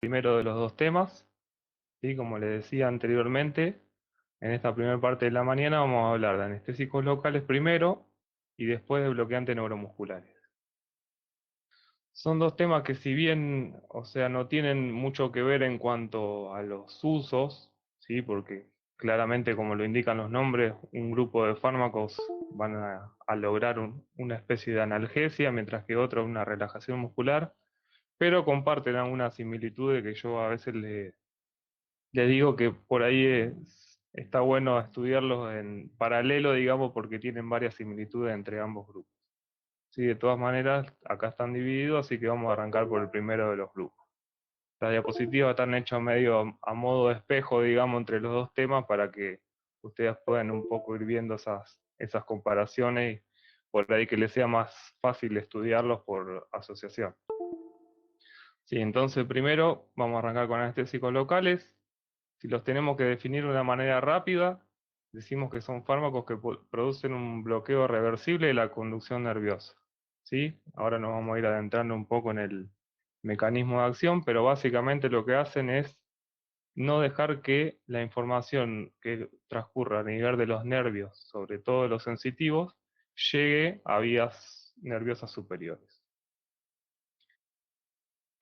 Primero de los dos temas, ¿sí? Como les decía anteriormente, en esta primera parte de la mañana vamos a hablar de anestésicos locales primero y después de bloqueantes neuromusculares. Son dos temas que si bien, o sea, no tienen mucho que ver en cuanto a los usos, ¿sí? Porque claramente, como lo indican los nombres, un grupo de fármacos van a lograr una especie de analgesia, mientras que otros una relajación muscular, pero comparten algunas similitudes que yo a veces le digo que por ahí está bueno estudiarlos en paralelo, digamos, porque tienen varias similitudes entre ambos grupos. Sí, de todas maneras, acá están divididos, así que vamos a arrancar por el primero de los grupos. Las diapositivas están hechas medio a modo de espejo, digamos, entre los dos temas para que ustedes puedan un poco ir viendo esas comparaciones y por ahí que les sea más fácil estudiarlos por asociación. Sí, entonces primero vamos a arrancar con anestésicos locales. Si los tenemos que definir de una manera rápida, decimos que son fármacos que producen un bloqueo reversible de la conducción nerviosa. ¿Sí? Ahora nos vamos a ir adentrando un poco en el mecanismo de acción, pero básicamente lo que hacen es no dejar que la información que transcurra a nivel de los nervios, sobre todo de los sensitivos, llegue a vías nerviosas superiores.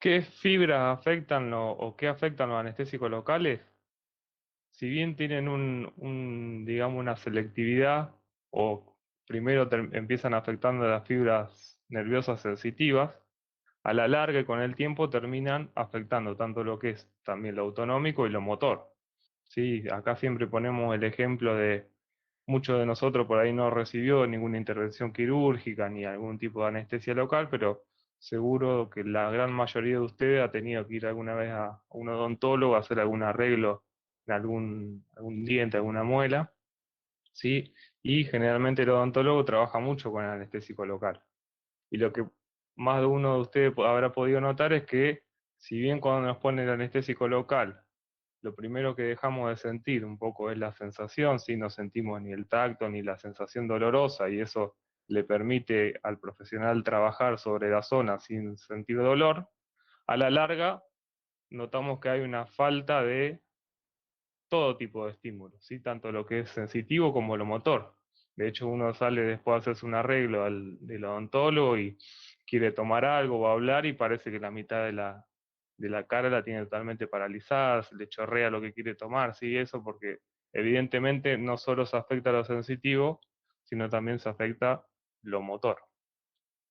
¿Qué fibras afectan o qué afectan los anestésicos locales? Si bien tienen digamos, una selectividad, o primero empiezan afectando las fibras nerviosas sensitivas, a la larga y con el tiempo terminan afectando tanto lo que es también lo autonómico y lo motor. Sí, acá siempre ponemos el ejemplo de muchos de nosotros por ahí no recibió ninguna intervención quirúrgica ni algún tipo de anestesia local, pero seguro que la gran mayoría de ustedes ha tenido que ir alguna vez a un odontólogo a hacer algún arreglo en algún diente, alguna muela, ¿sí? Y generalmente el odontólogo trabaja mucho con el anestésico local. Y lo que más de uno de ustedes habrá podido notar es que si bien cuando nos pone el anestésico local lo primero que dejamos de sentir un poco es la sensación, si no sentimos ni el tacto ni la sensación dolorosa, y eso le permite al profesional trabajar sobre la zona sin sentir dolor, a la larga notamos que hay una falta de todo tipo de estímulos, ¿sí? Tanto lo que es sensitivo como lo motor. De hecho, uno sale después de hacerse un arreglo del odontólogo y quiere tomar algo o hablar y parece que la mitad de la cara la tiene totalmente paralizada, se le chorrea lo que quiere tomar, ¿sí? Eso porque evidentemente no solo se afecta lo sensitivo, sino también se afecta lo motor.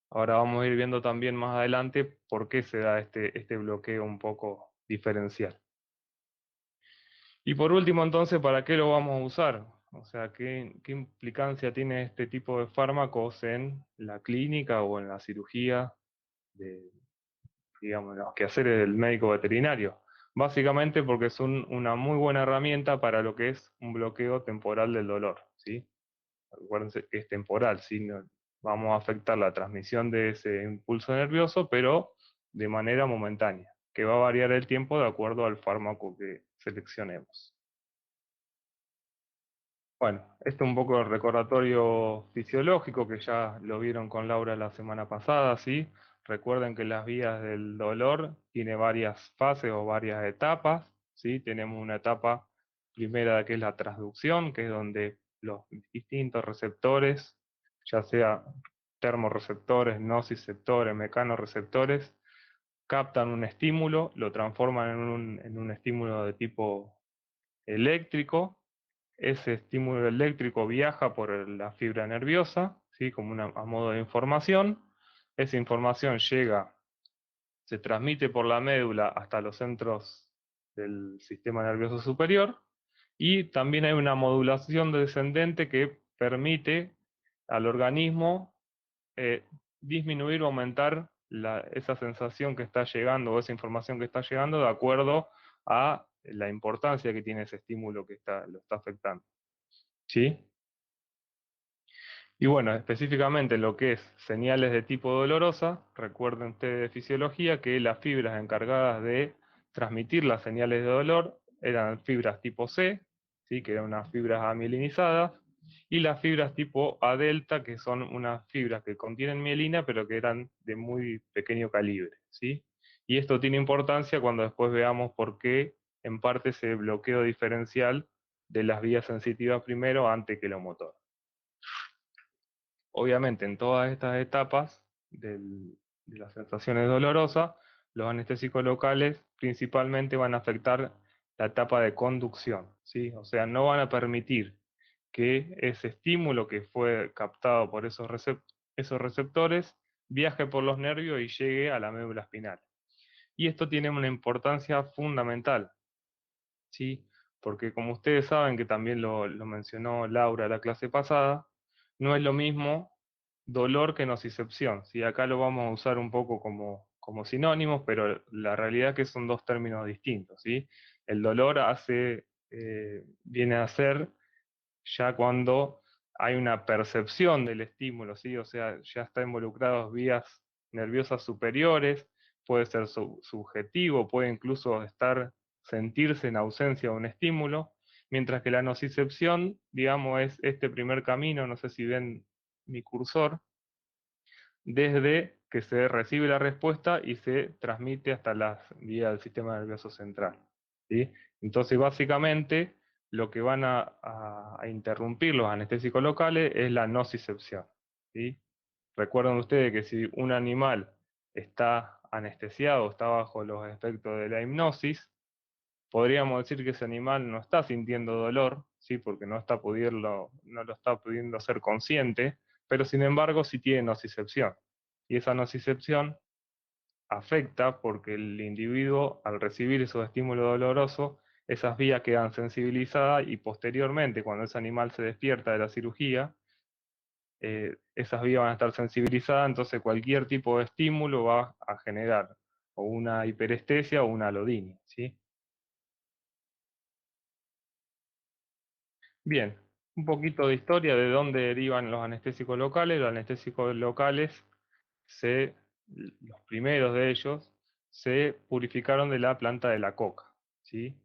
Ahora vamos a ir viendo también más adelante por qué se da este bloqueo un poco diferencial. Y por último, entonces, ¿para qué lo vamos a usar? O sea, ¿qué implicancia tiene este tipo de fármacos en la clínica o en la cirugía de, digamos, los quehaceres del médico veterinario? Básicamente porque son una muy buena herramienta para lo que es un bloqueo temporal del dolor, ¿sí? Acuérdense que es temporal, ¿sí? Vamos a afectar la transmisión de ese impulso nervioso, pero de manera momentánea, que va a variar el tiempo de acuerdo al fármaco que seleccionemos. Bueno, este es un poco el recordatorio fisiológico que ya lo vieron con Laura la semana pasada, ¿sí? Recuerden que las vías del dolor tiene varias fases o varias etapas, ¿sí? Tenemos una etapa primera que es la transducción, que es donde los distintos receptores, ya sea termorreceptores, nociceptores, mecanoreceptores, captan un estímulo, lo transforman en un estímulo de tipo eléctrico. Ese estímulo eléctrico viaja por la fibra nerviosa, ¿sí? Como a modo de información. Esa información llega, se transmite por la médula hasta los centros del sistema nervioso superior, y también hay una modulación descendente que permite al organismo eh, disminuir o aumentar esa sensación que está llegando o esa información que está llegando de acuerdo a la importancia que tiene ese estímulo que lo está afectando. ¿Sí? Y bueno, específicamente lo que es señales de tipo dolorosa, recuerden ustedes de fisiología que las fibras encargadas de transmitir las señales de dolor eran fibras tipo C, ¿sí? Que eran unas fibras amilinizadas, y las fibras tipo A delta, que son unas fibras que contienen mielina, pero que eran de muy pequeño calibre, ¿sí? Y esto tiene importancia cuando después veamos por qué en parte ese bloqueo diferencial de las vías sensitivas primero antes que lo motor. Obviamente, en todas estas etapas de las sensaciones dolorosas, los anestésicos locales principalmente van a afectar la etapa de conducción, ¿sí? O sea, no van a permitir que ese estímulo que fue captado por esos receptores viaje por los nervios y llegue a la médula espinal. Y esto tiene una importancia fundamental, ¿sí? Porque como ustedes saben, que también lo mencionó Laura en la clase pasada, no es lo mismo dolor que nocicepción, ¿sí? Acá lo vamos a usar un poco como sinónimos, pero la realidad es que son dos términos distintos, ¿sí? El dolor viene a ser ya cuando hay una percepción del estímulo, ¿sí? O sea, ya está involucradas vías nerviosas superiores, puede ser subjetivo, puede incluso sentirse en ausencia de un estímulo, mientras que la nocicepción, digamos, es este primer camino, no sé si ven mi cursor, desde que se recibe la respuesta y se transmite hasta las vías del sistema nervioso central, ¿sí? Entonces, básicamente, lo que van a interrumpir los anestésicos locales es la nocicepción, ¿sí? Recuerden ustedes que si un animal está anestesiado, está bajo los efectos de la hipnosis, podríamos decir que ese animal no está sintiendo dolor, ¿sí? Porque no lo está pudiendo hacer consciente, pero sin embargo sí tiene nocicepción. Y esa nocicepción afecta porque el individuo, al recibir esos estímulos dolorosos, esas vías quedan sensibilizadas y posteriormente, cuando ese animal se despierta de la cirugía, esas vías van a estar sensibilizadas, entonces cualquier tipo de estímulo va a generar o una hiperestesia o una alodinia, ¿sí? Bien, un poquito de historia de dónde derivan los anestésicos locales. Los anestésicos locales, los primeros de ellos, se purificaron de la planta de la coca, ¿sí?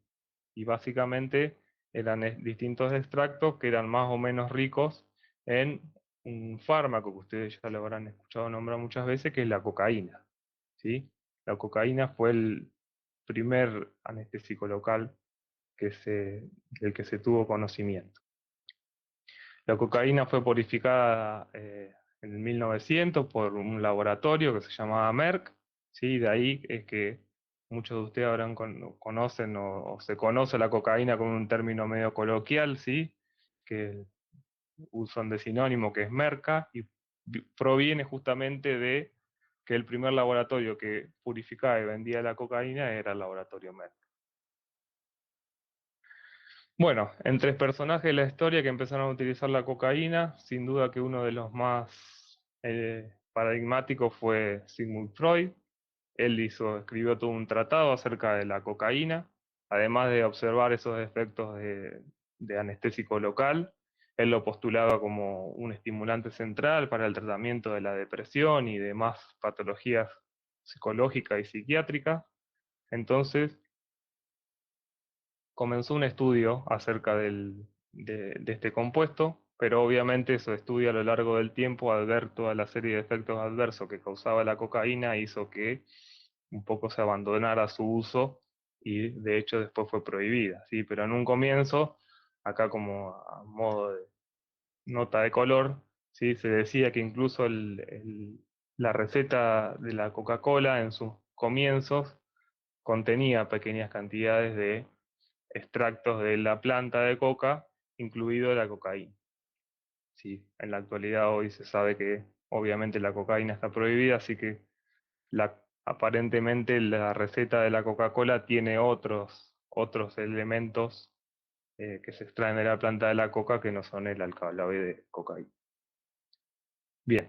Y básicamente eran distintos extractos que eran más o menos ricos en un fármaco que ustedes ya lo habrán escuchado nombrar muchas veces, que es la cocaína, ¿sí? La cocaína fue el primer anestésico local del que se tuvo conocimiento. La cocaína fue purificada en 1900 por un laboratorio que se llamaba Merck, ¿sí? De ahí es que muchos de ustedes conocen o se conoce la cocaína con un término medio coloquial, ¿sí? Que usan de sinónimo, que es Merca, y proviene justamente de que el primer laboratorio que purificaba y vendía la cocaína era el laboratorio Merck. Bueno, entre personajes de la historia que empezaron a utilizar la cocaína, sin duda que uno de los más paradigmáticos fue Sigmund Freud. Él escribió todo un tratado acerca de la cocaína, además de observar esos efectos de anestésico local. Él lo postulaba como un estimulante central para el tratamiento de la depresión y demás patologías psicológicas y psiquiátricas. Entonces, comenzó un estudio acerca de este compuesto, pero obviamente su estudio a lo largo del tiempo, al ver toda la serie de efectos adversos que causaba la cocaína, hizo que un poco se abandonara su uso y de hecho después fue prohibida, ¿sí? Pero en un comienzo, acá como a modo de nota de color, ¿sí? Se decía que incluso la receta de la Coca-Cola en sus comienzos contenía pequeñas cantidades de extractos de la planta de coca, incluido la cocaína. Sí, en la actualidad hoy se sabe que obviamente la cocaína está prohibida, así que aparentemente la receta de la Coca-Cola tiene otros elementos que se extraen de la planta de la coca que no son el alcaloide de cocaína. Bien,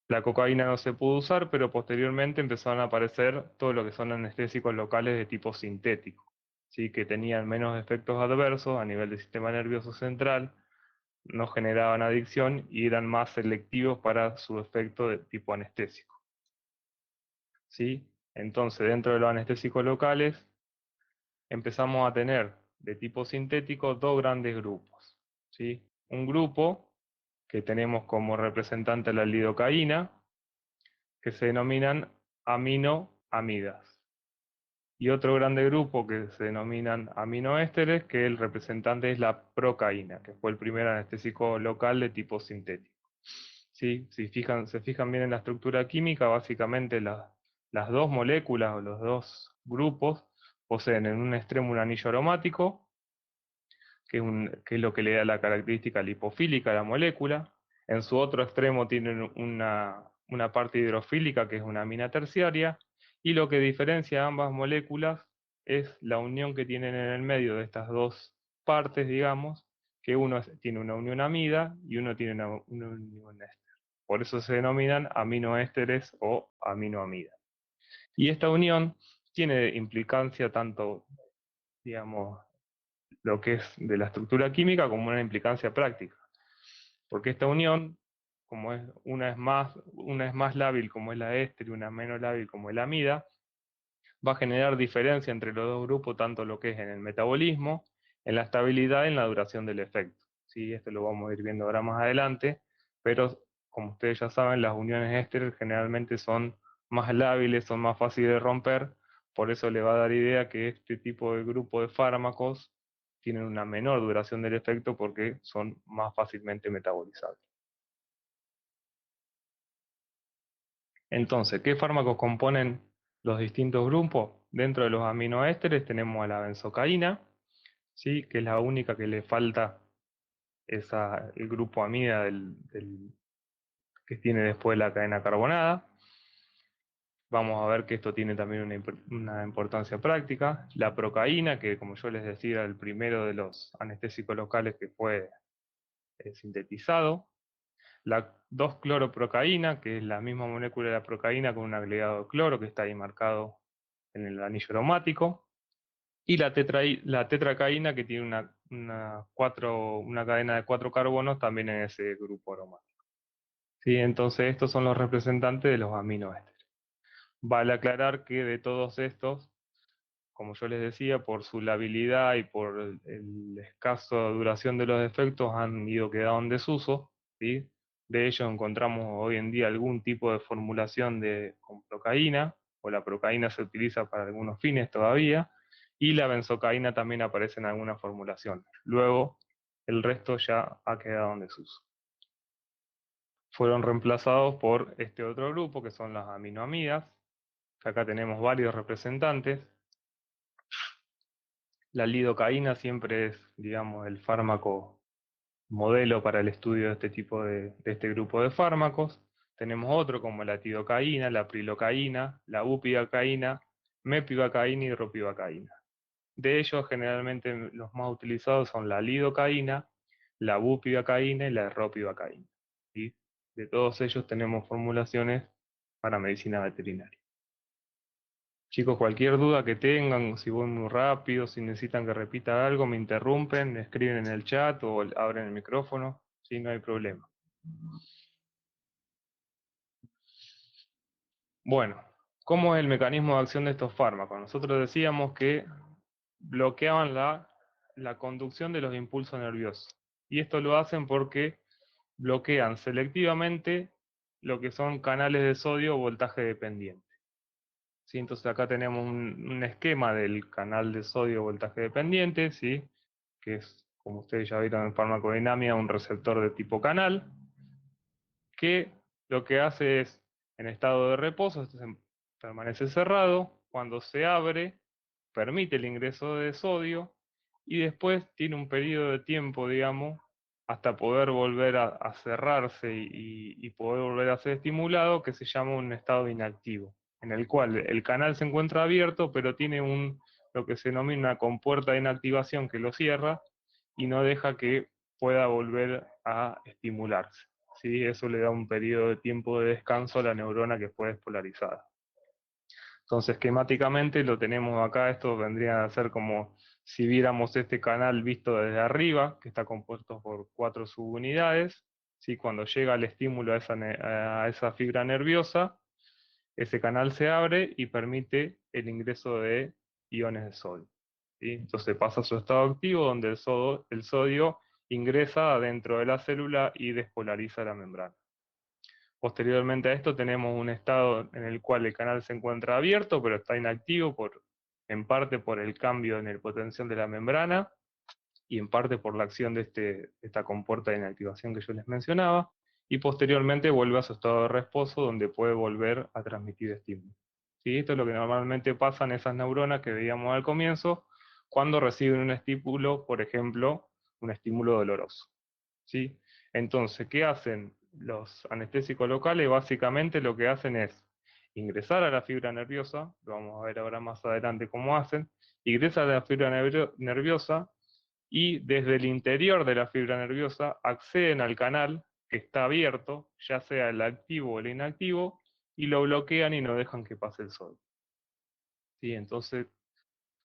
la cocaína no se pudo usar, pero posteriormente empezaron a aparecer todo lo que son anestésicos locales de tipo sintético, ¿sí? Que tenían menos efectos adversos a nivel del sistema nervioso central, no generaban adicción y eran más selectivos para su efecto de tipo anestésico, ¿sí? Entonces, dentro de los anestésicos locales, empezamos a tener de tipo sintético dos grandes grupos, ¿sí? Un grupo que tenemos como representante la lidocaína, que se denominan aminoamidas. Y otro grande grupo que se denominan aminoésteres, que el representante es la procaína, que fue el primer anestésico local de tipo sintético. ¿Sí? Si se fijan bien en la estructura química, básicamente las dos moléculas o los dos grupos poseen en un extremo un anillo aromático, que es lo que le da la característica lipofílica a la molécula. En su otro extremo tienen una parte hidrofílica, que es una amina terciaria, y lo que diferencia a ambas moléculas es la unión que tienen en el medio de estas dos partes, digamos, que uno tiene una unión amida y uno tiene una unión éster. Por eso se denominan aminoésteres o aminoamidas. Y esta unión tiene implicancia tanto, digamos, lo que es de la estructura química como una implicancia práctica. Porque esta unión, como una es más lábil como es la éster y una menos lábil como es la amida, va a generar diferencia entre los dos grupos, tanto lo que es en el metabolismo, en la estabilidad y en la duración del efecto. ¿Sí? Esto lo vamos a ir viendo ahora más adelante, pero como ustedes ya saben, las uniones éster generalmente son más lábiles, son más fáciles de romper, por eso le va a dar idea que este tipo de grupo de fármacos tienen una menor duración del efecto porque son más fácilmente metabolizables. Entonces, ¿qué fármacos componen los distintos grupos? Dentro de los aminoésteres tenemos a la benzocaína, ¿sí? Que es la única que le falta el grupo amida que tiene después la cadena carbonada. Vamos a ver que esto tiene también una importancia práctica. La procaína, que como yo les decía, era el primero de los anestésicos locales que fue sintetizado. La 2-cloroprocaína, que es la misma molécula de la procaína con un agregado de cloro que está ahí marcado en el anillo aromático. Y la tetracaína, que tiene una cadena de 4 carbonos también en ese grupo aromático. ¿Sí? Entonces estos son los representantes de los aminoésteres. Vale aclarar que de todos estos, como yo les decía, por su labilidad y por el escaso duración de los efectos han ido quedando en desuso, ¿sí? De ellos encontramos hoy en día algún tipo de formulación con procaína, o la procaína se utiliza para algunos fines todavía, y la benzocaína también aparece en alguna formulación. Luego, el resto ya ha quedado en desuso. Fueron reemplazados por este otro grupo, que son las aminoamidas, que acá tenemos varios representantes. La lidocaína siempre es, digamos, el fármaco modelo para el estudio de este tipo de este grupo de fármacos. Tenemos otro como la tidocaína, la prilocaína, la bupivacaína, mepivacaína y ropivacaína. De ellos, generalmente los más utilizados son la lidocaína, la bupivacaína y la ropivacaína. ¿Sí? De todos ellos tenemos formulaciones para medicina veterinaria. Chicos, cualquier duda que tengan, si voy muy rápido, si necesitan que repita algo, me interrumpen, me escriben en el chat o abren el micrófono, sí, no hay problema. Bueno, ¿cómo es el mecanismo de acción de estos fármacos? Nosotros decíamos que bloqueaban la conducción de los impulsos nerviosos. Y esto lo hacen porque bloquean selectivamente lo que son canales de sodio o voltaje dependiente. ¿Sí? Entonces acá tenemos un esquema del canal de sodio voltaje dependiente, ¿sí? Que es, como ustedes ya vieron en farmacodinámica, un receptor de tipo canal, que lo que hace es, en estado de reposo, permanece cerrado, cuando se abre, permite el ingreso de sodio, y después tiene un periodo de tiempo, digamos, hasta poder volver a cerrarse y poder volver a ser estimulado, que se llama un estado inactivo, en el cual el canal se encuentra abierto, pero tiene lo que se denomina una compuerta de inactivación que lo cierra y no deja que pueda volver a estimularse. ¿Sí? Eso le da un periodo de tiempo de descanso a la neurona que fue despolarizada. Entonces, esquemáticamente lo tenemos acá, esto vendría a ser como si viéramos este canal visto desde arriba, que está compuesto por 4 subunidades. ¿Sí? Cuando llega el estímulo a esa fibra nerviosa, ese canal se abre y permite el ingreso de iones de sodio. ¿Sí? Entonces pasa a su estado activo, donde el sodio ingresa dentro de la célula y despolariza la membrana. Posteriormente a esto tenemos un estado en el cual el canal se encuentra abierto, pero está inactivo en parte por el cambio en el potencial de la membrana y en parte por la acción de esta compuerta de inactivación que yo les mencionaba, y posteriormente vuelve a su estado de reposo donde puede volver a transmitir estímulo. ¿Sí? Esto es lo que normalmente pasa en esas neuronas que veíamos al comienzo cuando reciben un estímulo, por ejemplo, un estímulo doloroso. ¿Sí? Entonces, ¿qué hacen los anestésicos locales? Básicamente lo que hacen es ingresar a la fibra nerviosa, lo vamos a ver ahora más adelante cómo hacen, ingresan a la fibra nerviosa y desde el interior de la fibra nerviosa acceden al canal que está abierto, ya sea el activo o el inactivo, y lo bloquean y no dejan que pase el sol. ¿Sí? Entonces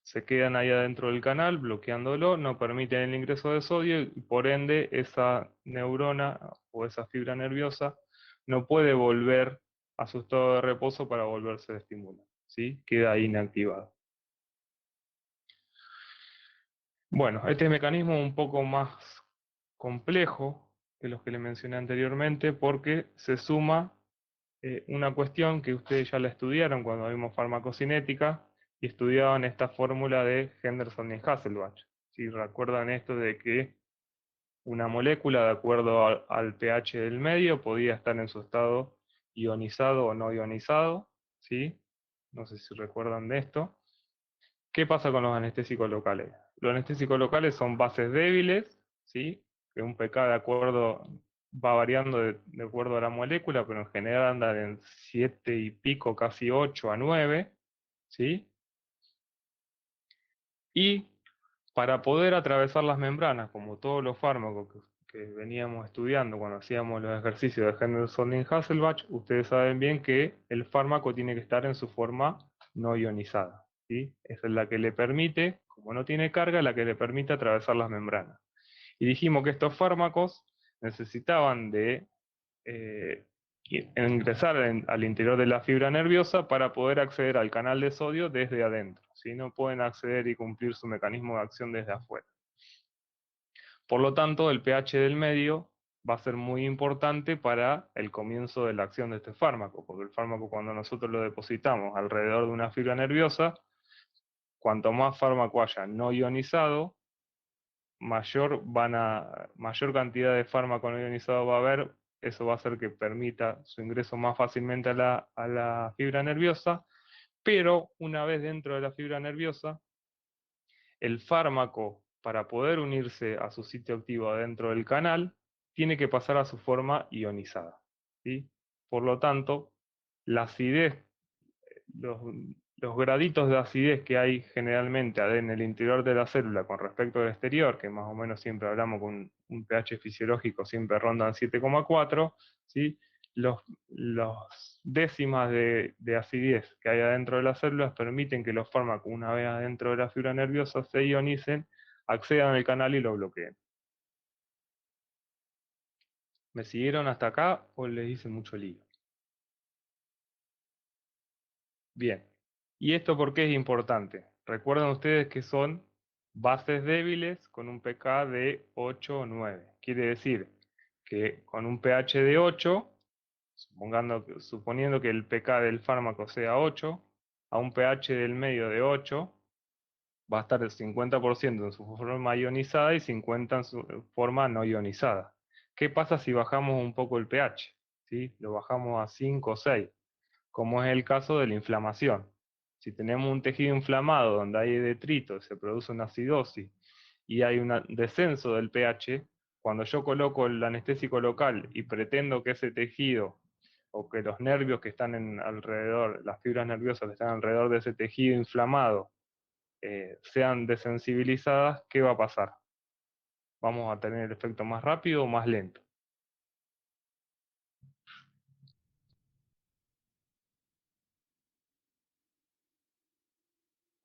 se quedan ahí adentro del canal bloqueándolo, no permiten el ingreso de sodio y por ende esa neurona o esa fibra nerviosa no puede volver a su estado de reposo para volverse a estimular, ¿sí? Queda inactivada. Bueno, este mecanismo es un poco más complejo que los que le mencioné anteriormente porque se suma una cuestión que ustedes ya la estudiaron cuando vimos farmacocinética y estudiaban esta fórmula de Henderson y Hasselbalch. Si recuerdan esto de que una molécula, de acuerdo al pH del medio, podía estar en su estado ionizado o no ionizado, ¿sí? No sé si recuerdan de esto. ¿Qué pasa con los anestésicos locales? Los anestésicos locales son bases débiles, ¿sí? Que un pK de acuerdo va variando de acuerdo a la molécula, pero en general andan en 7 y pico, casi 8 a 9, ¿sí? Y para poder atravesar las membranas, como todos los fármacos que veníamos estudiando cuando hacíamos los ejercicios de Henderson y Hasselbalch, ustedes saben bien que el fármaco tiene que estar en su forma no ionizada, ¿sí? Esa es la que le permite, como no tiene carga, la que le permite atravesar las membranas. Y dijimos que estos fármacos necesitaban de eh, ingresar al interior de la fibra nerviosa para poder acceder al canal de sodio desde adentro. ¿Sí? No pueden acceder y cumplir su mecanismo de acción desde afuera. Por lo tanto, el pH del medio va a ser muy importante para el comienzo de la acción de este fármaco, porque el fármaco cuando nosotros lo depositamos alrededor de una fibra nerviosa, cuanto más fármaco haya no ionizado, mayor cantidad de fármaco no ionizado va a haber, eso va a hacer que permita su ingreso más fácilmente a la fibra nerviosa, pero una vez dentro de la fibra nerviosa, el fármaco, para poder unirse a su sitio activo dentro del canal, tiene que pasar a su forma ionizada, ¿sí? Por lo tanto, la acidez los, los graditos de acidez que hay generalmente en el interior de la célula con respecto al exterior, que más o menos siempre hablamos con un pH fisiológico, siempre rondan 7,4, ¿sí? Los décimas de acidez que hay adentro de las células permiten que los fármacos, una vez adentro de la fibra nerviosa, se ionicen, accedan al canal y lo bloqueen. ¿Me siguieron hasta acá o les hice mucho lío? Bien. ¿Y esto por qué es importante? Recuerden ustedes que son bases débiles con un pK de 8 o 9. Quiere decir que con un pH de 8, suponiendo que el pK del fármaco sea 8, a un pH del medio de 8, va a estar el 50% en su forma ionizada y 50% en su forma no ionizada. ¿Qué pasa si bajamos un poco el pH? ¿Sí? Lo bajamos a 5 o 6, como es el caso de la inflamación. Si tenemos un tejido inflamado donde hay detrito, se produce una acidosis y hay un descenso del pH, cuando yo coloco el anestésico local y pretendo que ese tejido o que los nervios que están alrededor, las fibras nerviosas que están alrededor de ese tejido inflamado, sean desensibilizadas, ¿qué va a pasar? ¿Vamos a tener el efecto más rápido o más lento?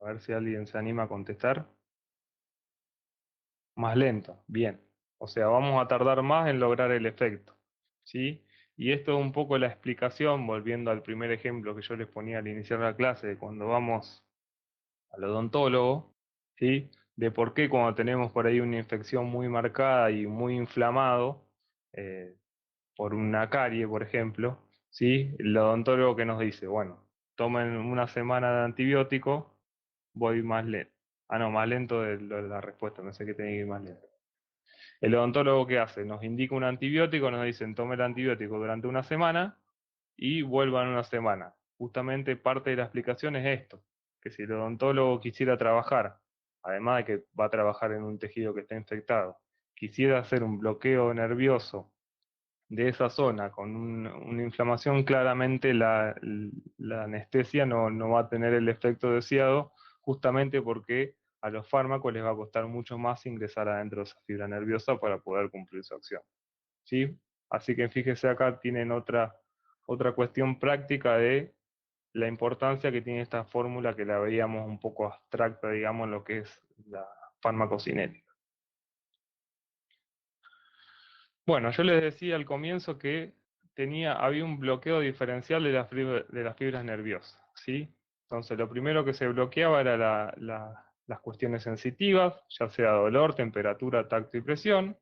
A ver si alguien se anima a contestar. Más lento, bien. O sea, vamos a tardar más en lograr el efecto, ¿sí? Y esto es un poco la explicación, volviendo al primer ejemplo que yo les ponía al iniciar la clase, de cuando vamos al odontólogo, ¿sí? De por qué cuando tenemos por ahí una infección muy marcada y muy inflamado, eh, por una carie, por ejemplo, ¿sí? El odontólogo que nos dice, bueno, tomen una semana de antibiótico, voy más lento. Ah, no, más lento de la respuesta, no sé qué tiene que ir más lento. El odontólogo ¿qué hace? Nos indica un antibiótico, nos dicen tome el antibiótico durante una semana y vuelvan una semana. Justamente parte de la explicación es esto, que si el odontólogo quisiera trabajar, además de que va a trabajar en un tejido que está infectado, quisiera hacer un bloqueo nervioso de esa zona con una inflamación, claramente la anestesia no va a tener el efecto deseado, justamente porque a los fármacos les va a costar mucho más ingresar adentro de esa fibra nerviosa para poder cumplir su acción. ¿Sí? Así que fíjese acá, tienen otra cuestión práctica de la importancia que tiene esta fórmula que la veíamos un poco abstracta, digamos, en lo que es la farmacocinética. Bueno, yo les decía al comienzo que había un bloqueo diferencial de de las fibras nerviosas, ¿sí? Entonces, lo primero que se bloqueaba era las cuestiones sensitivas, ya sea dolor, temperatura, tacto y presión,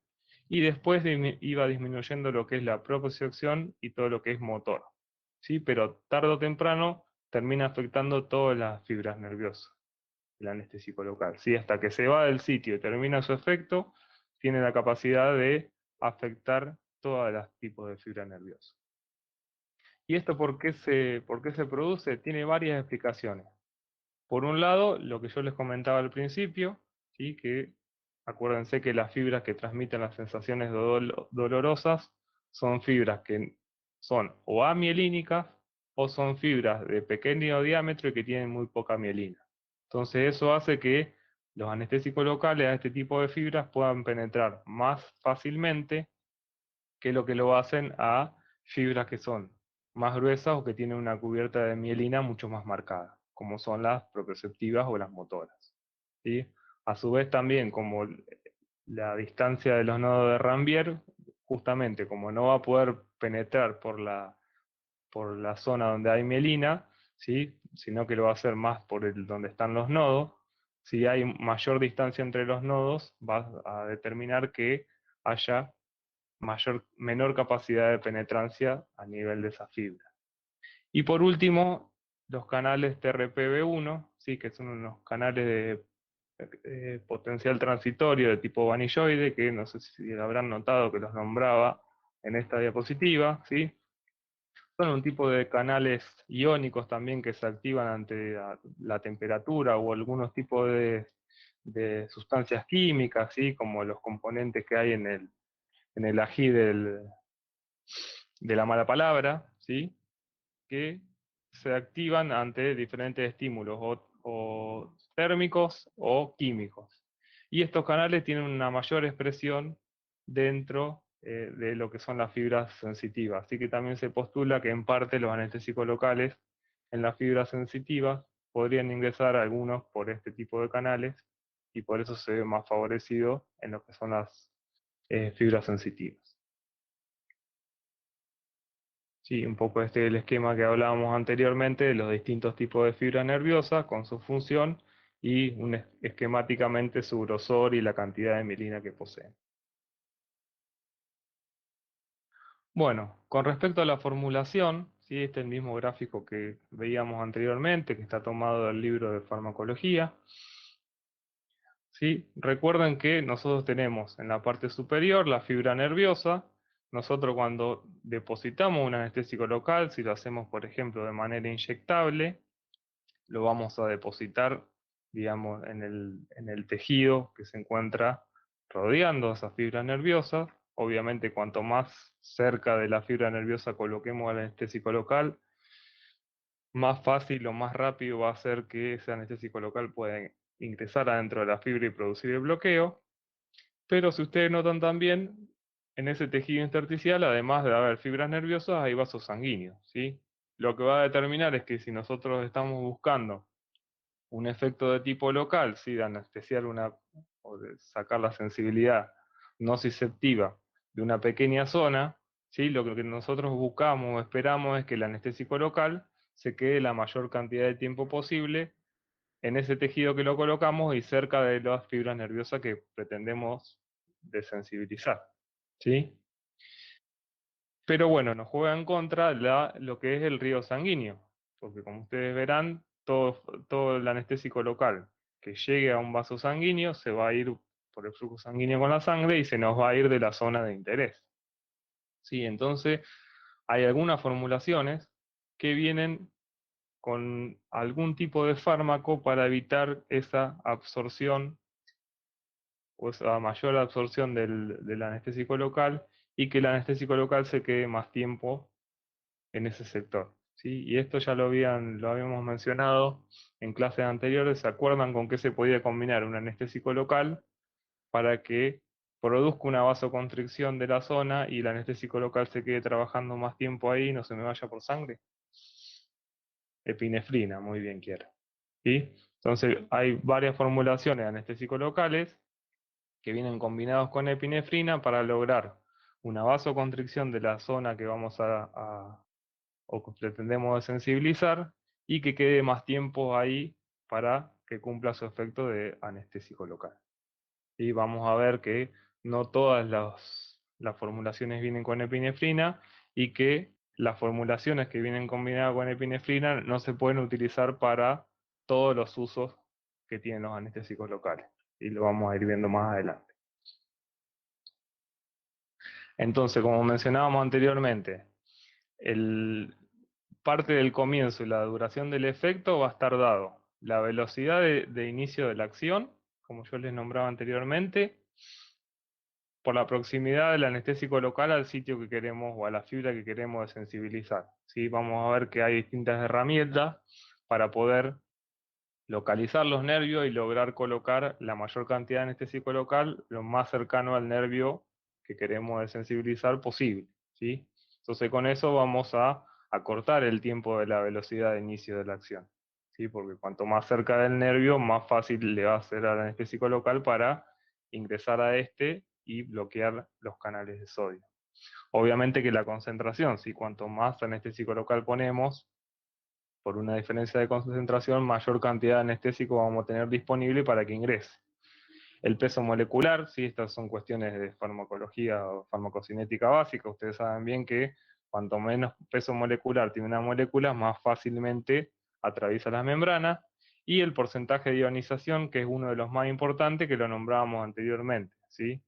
y después iba disminuyendo lo que es la propiocepción y todo lo que es motor, ¿sí? Pero tarde o temprano termina afectando todas las fibras nerviosas, el anestésico local, ¿sí? Hasta que se va del sitio y termina su efecto, tiene la capacidad de afectar todos los tipos de fibra nerviosa. ¿Y esto por qué se produce? Tiene varias explicaciones. Por un lado, lo que yo les comentaba al principio, ¿sí? Que acuérdense que las fibras que transmiten las sensaciones dolorosas son fibras que son o amielínicas o son fibras de pequeño diámetro y que tienen muy poca mielina. Entonces eso hace que los anestésicos locales a este tipo de fibras puedan penetrar más fácilmente que lo que lo hacen a fibras que son más gruesas o que tienen una cubierta de mielina mucho más marcada, como son las proprioceptivas o las motoras. ¿Sí? A su vez también, como la distancia de los nodos de Rambier, justamente como no va a poder penetrar por la zona donde hay mielina, ¿sí? Sino que lo va a hacer más por donde están los nodos, si hay mayor distancia entre los nodos, va a determinar que haya menor capacidad de penetrancia a nivel de esa fibra. Y por último, los canales TRPV1, ¿sí? Que son unos canales de potencial transitorio de tipo vanilloide, que no sé si habrán notado que los nombraba en esta diapositiva, ¿sí? Son un tipo de canales iónicos también que se activan ante la temperatura o algunos tipos de sustancias químicas, ¿sí? Como los componentes que hay en el ají de la mala palabra, ¿sí? Que se activan ante diferentes estímulos, o térmicos o químicos. Y estos canales tienen una mayor expresión dentro de lo que son las fibras sensitivas. Así que también se postula que en parte los anestésicos locales en las fibras sensitivas podrían ingresar algunos por este tipo de canales y por eso se ve más favorecido en lo que son las fibras sensitivas. Sí, un poco este es el esquema que hablábamos anteriormente de los distintos tipos de fibra nerviosa con su función y esquemáticamente su grosor y la cantidad de mielina que poseen. Bueno, con respecto a la formulación, ¿sí? Este es el mismo gráfico que veíamos anteriormente, que está tomado del libro de farmacología. ¿Sí? Recuerden que nosotros tenemos en la parte superior la fibra nerviosa. Nosotros cuando depositamos un anestésico local, si lo hacemos por ejemplo de manera inyectable, lo vamos a depositar, digamos, en el tejido que se encuentra rodeando esas fibras nerviosas. Obviamente, cuanto más cerca de la fibra nerviosa coloquemos el anestésico local, más fácil o más rápido va a ser que ese anestésico local pueda ingresar adentro de la fibra y producir el bloqueo. Pero si ustedes notan también, en ese tejido intersticial, además de haber fibras nerviosas, hay vasos sanguíneos, ¿sí? Lo que va a determinar es que si nosotros estamos buscando un efecto de tipo local, ¿sí? De anestesiar o de sacar la sensibilidad nociceptiva de una pequeña zona, ¿sí? Lo que nosotros buscamos o esperamos es que el anestésico local se quede la mayor cantidad de tiempo posible en ese tejido que lo colocamos y cerca de las fibras nerviosas que pretendemos desensibilizar, ¿sí? Pero bueno, nos juega en contra lo que es el río sanguíneo, porque como ustedes verán, todo el anestésico local que llegue a un vaso sanguíneo se va a ir por el flujo sanguíneo con la sangre y se nos va a ir de la zona de interés. Sí, entonces hay algunas formulaciones que vienen con algún tipo de fármaco para evitar esa absorción o esa mayor absorción del anestésico local y que el anestésico local se quede más tiempo en ese sector. ¿Sí? Y esto ya lo habíamos mencionado en clases anteriores. ¿Se acuerdan con qué se podía combinar un anestésico local para que produzca una vasoconstricción de la zona y el anestésico local se quede trabajando más tiempo ahí y no se me vaya por sangre? Epinefrina, muy bien quiero. ¿Sí? Entonces hay varias formulaciones de anestésicos locales que vienen combinados con epinefrina para lograr una vasoconstricción de la zona que vamos o que pretendemos sensibilizar y que quede más tiempo ahí para que cumpla su efecto de anestésico local. Y vamos a ver que no todas las formulaciones vienen con epinefrina y que las formulaciones que vienen combinadas con epinefrina no se pueden utilizar para todos los usos que tienen los anestésicos locales. Y lo vamos a ir viendo más adelante. Entonces, como mencionábamos anteriormente, el, parte del comienzo y la duración del efecto va a estar dado. La velocidad de inicio de la acción, como yo les nombraba anteriormente, por la proximidad del anestésico local al sitio que queremos o a la fibra que queremos sensibilizar. ¿Sí? Vamos a ver que hay distintas herramientas para poder localizar los nervios y lograr colocar la mayor cantidad de anestésico local lo más cercano al nervio que queremos sensibilizar posible. ¿Sí? Entonces con eso vamos a acortar el tiempo de la velocidad de inicio de la acción. ¿Sí? Porque cuanto más cerca del nervio, más fácil le va a ser al anestésico local para ingresar a este y bloquear los canales de sodio. Obviamente que la concentración, si cuanto más anestésico local ponemos, por una diferencia de concentración, mayor cantidad de anestésico vamos a tener disponible para que ingrese. El peso molecular, sí, estas son cuestiones de farmacología o farmacocinética básica, ustedes saben bien que cuanto menos peso molecular tiene una molécula, más fácilmente atraviesa las membranas, y el porcentaje de ionización, que es uno de los más importantes, que lo nombrábamos anteriormente, ¿sí?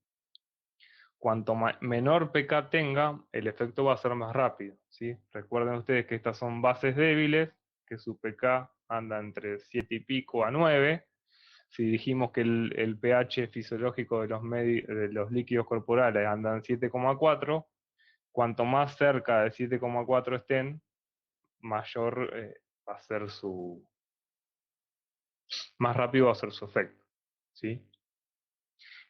Cuanto menor pK tenga, el efecto va a ser más rápido, ¿sí? Recuerden ustedes que estas son bases débiles, que su pK anda entre 7 y pico a 9. Si dijimos que el pH fisiológico de los líquidos corporales anda en 7,4, cuanto más cerca de 7,4 estén, mayor va a ser más rápido va a ser su efecto, ¿sí?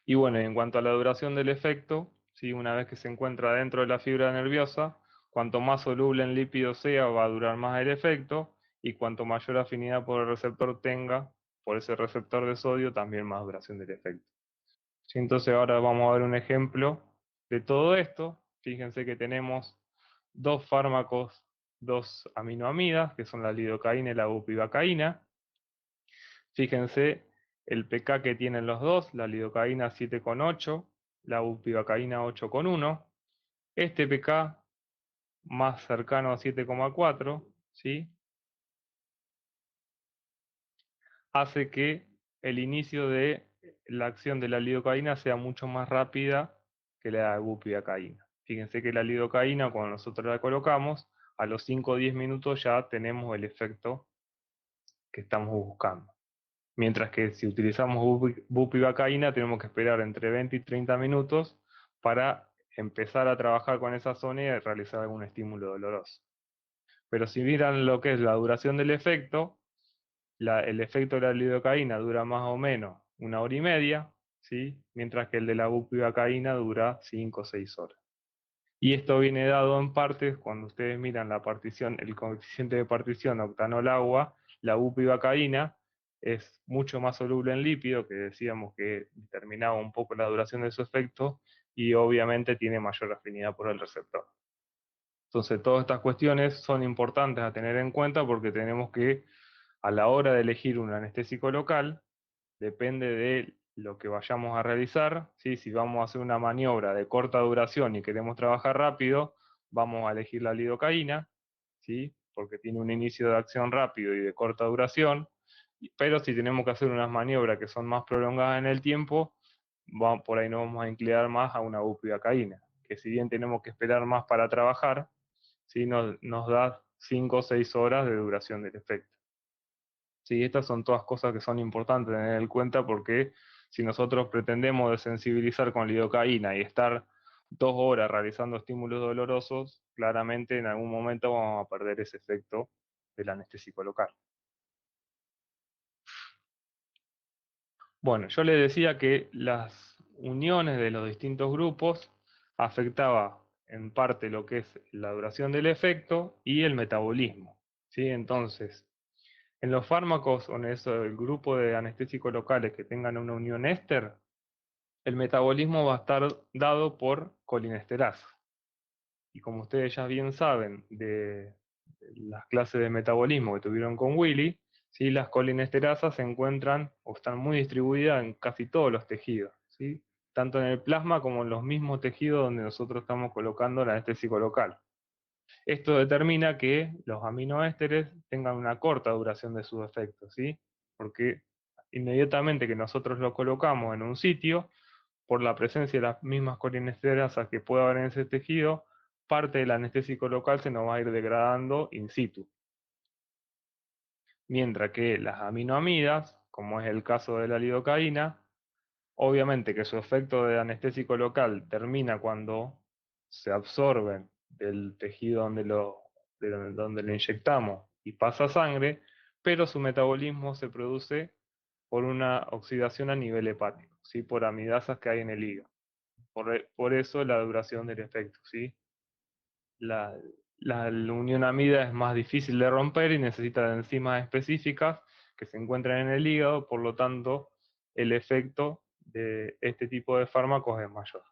Y bueno, en cuanto a la duración del efecto, ¿sí? Una vez que se encuentra dentro de la fibra nerviosa, cuanto más soluble en lípidos sea, va a durar más el efecto, y cuanto mayor afinidad por el receptor tenga, por ese receptor de sodio, también más duración del efecto. ¿Sí? Entonces ahora vamos a ver un ejemplo de todo esto. Fíjense que tenemos dos fármacos, dos aminoamidas, que son la lidocaína y la bupivacaína. Fíjense el pK que tienen los dos, la lidocaína 7,8, la bupivacaína 8,1. Este pK más cercano a 7,4, ¿sí? Hace que el inicio de la acción de la lidocaína sea mucho más rápida que la bupivacaína. Fíjense que la lidocaína, cuando nosotros la colocamos, a los 5 o 10 minutos ya tenemos el efecto que estamos buscando. Mientras que si utilizamos bupivacaína tenemos que esperar entre 20 y 30 minutos para empezar a trabajar con esa zona y realizar algún estímulo doloroso. Pero si miran lo que es la duración del efecto, el efecto de la lidocaína dura más o menos 1 hora y media, ¿sí? Mientras que el de la bupivacaína dura 5 o 6 horas. Y esto viene dado en parte cuando ustedes miran la partición, el coeficiente de partición octanol-agua, la bupivacaína es mucho más soluble en lípido, que decíamos que determinaba un poco la duración de su efecto, y obviamente tiene mayor afinidad por el receptor. Entonces, todas estas cuestiones son importantes a tener en cuenta porque tenemos que, a la hora de elegir un anestésico local, depende de lo que vayamos a realizar, ¿sí? Si vamos a hacer una maniobra de corta duración y queremos trabajar rápido, vamos a elegir la lidocaína, ¿sí? Porque tiene un inicio de acción rápido y de corta duración, pero si tenemos que hacer unas maniobras que son más prolongadas en el tiempo, por ahí nos vamos a inclinar más a una bupivacaína, que si bien tenemos que esperar más para trabajar, ¿sí? Nos da 5 o 6 horas de duración del efecto. Sí, estas son todas cosas que son importantes tener en cuenta porque si nosotros pretendemos desensibilizar con lidocaína y estar 2 horas realizando estímulos dolorosos, claramente en algún momento vamos a perder ese efecto del anestésico local. Bueno, yo le decía que las uniones de los distintos grupos afectaba en parte lo que es la duración del efecto y el metabolismo. ¿Sí? Entonces, en los fármacos o en el grupo de anestésicos locales que tengan una unión éster, el metabolismo va a estar dado por colinesterasa. Y como ustedes ya bien saben de las clases de metabolismo que tuvieron con Willy, ¿sí? Las colinesterasas se encuentran o están muy distribuidas en casi todos los tejidos, ¿sí? Tanto en el plasma como en los mismos tejidos donde nosotros estamos colocando el anestésico local. Esto determina que los aminoésteres tengan una corta duración de sus efectos, ¿sí? Porque inmediatamente que nosotros lo colocamos en un sitio, por la presencia de las mismas colinesterasas que puede haber en ese tejido, parte del anestésico local se nos va a ir degradando in situ. Mientras que las aminoamidas, como es el caso de la lidocaína, obviamente que su efecto de anestésico local termina cuando se absorben del tejido donde lo inyectamos y pasa a sangre, pero su metabolismo se produce por una oxidación a nivel hepático, ¿sí? Por amidasas que hay en el hígado. Por eso la duración del efecto, ¿sí? La, la unión amida es más difícil de romper y necesita de enzimas específicas que se encuentran en el hígado, por lo tanto, el efecto de este tipo de fármacos es mayor.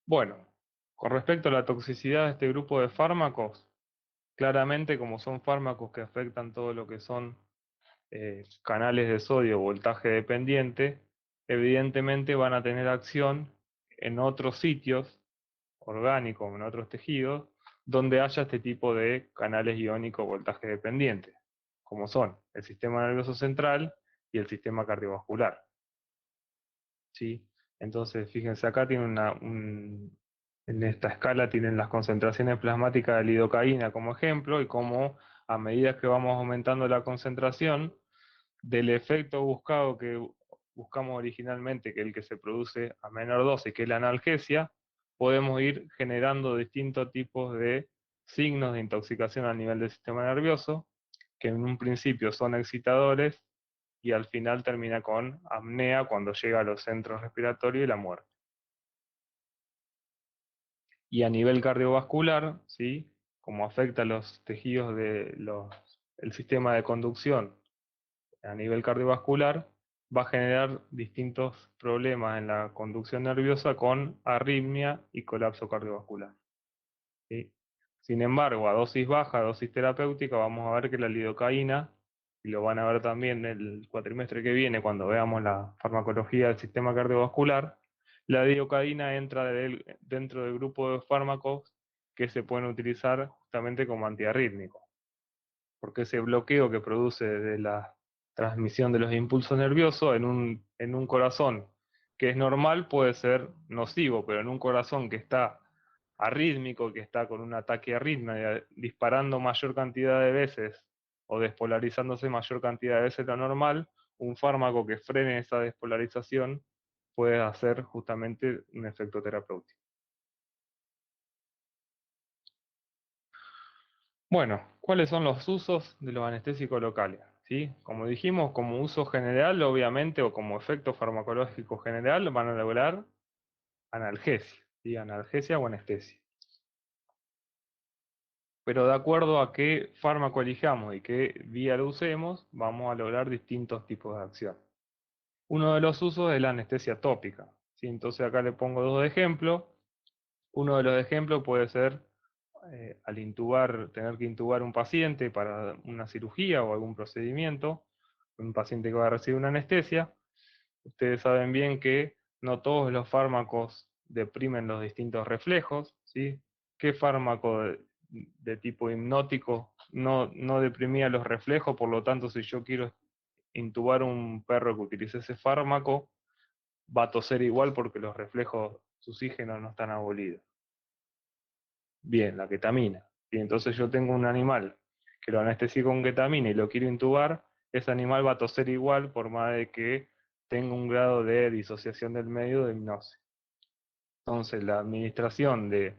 Bueno, con respecto a la toxicidad de este grupo de fármacos, claramente como son fármacos que afectan todo lo que son canales de sodio voltaje dependiente, evidentemente van a tener acción en otros sitios orgánicos, en otros tejidos, donde haya este tipo de canales iónicos voltaje dependiente, como son el sistema nervioso central y el sistema cardiovascular. ¿Sí? Entonces, fíjense, acá tiene en esta escala tienen las concentraciones plasmáticas de lidocaína como ejemplo y cómo a medida que vamos aumentando la concentración, del efecto buscado que buscamos originalmente, que es el que se produce a menor dosis, que es la analgesia, podemos ir generando distintos tipos de signos de intoxicación a nivel del sistema nervioso, que en un principio son excitadores y al final termina con apnea cuando llega a los centros respiratorios y la muerte. Y a nivel cardiovascular, ¿sí? Como afecta a los tejidos el sistema de conducción a nivel cardiovascular, va a generar distintos problemas en la conducción nerviosa con arritmia y colapso cardiovascular. ¿Sí? Sin embargo, a dosis baja, dosis terapéutica, vamos a ver que la lidocaína, y lo van a ver también el cuatrimestre que viene cuando veamos la farmacología del sistema cardiovascular, la lidocaína entra dentro del grupo de fármacos que se pueden utilizar justamente como antiarrítmicos, porque ese bloqueo que produce de la transmisión de los impulsos nerviosos en un corazón que es normal puede ser nocivo, pero en un corazón que está arrítmico, que está con un ataque arritmia, disparando mayor cantidad de veces o despolarizándose mayor cantidad de veces de lo normal, un fármaco que frene esa despolarización puede hacer justamente un efecto terapéutico. Bueno, ¿cuáles son los usos de los anestésicos locales? ¿Sí? Como dijimos, como uso general, obviamente, o como efecto farmacológico general, van a lograr analgesia, ¿sí? Analgesia o anestesia. Pero de acuerdo a qué fármaco elijamos y qué vía lo usemos, vamos a lograr distintos tipos de acción. Uno de los usos es la anestesia tópica, ¿sí? Entonces acá le pongo dos ejemplos. Uno de los ejemplos puede ser al intubar, tener que intubar un paciente para una cirugía o algún procedimiento, un paciente que va a recibir una anestesia. Ustedes saben bien que no todos los fármacos deprimen los distintos reflejos, ¿sí? ¿Qué fármaco de tipo hipnótico no deprimía los reflejos? Por lo tanto, si yo quiero intubar un perro que utilice ese fármaco, va a toser igual porque los reflejos susígenos no están abolidos. Bien, la ketamina. Y entonces yo tengo un animal que lo anestesié con ketamina y lo quiero intubar, ese animal va a toser igual por más de que tenga un grado de disociación del medio de hipnosis. Entonces la administración de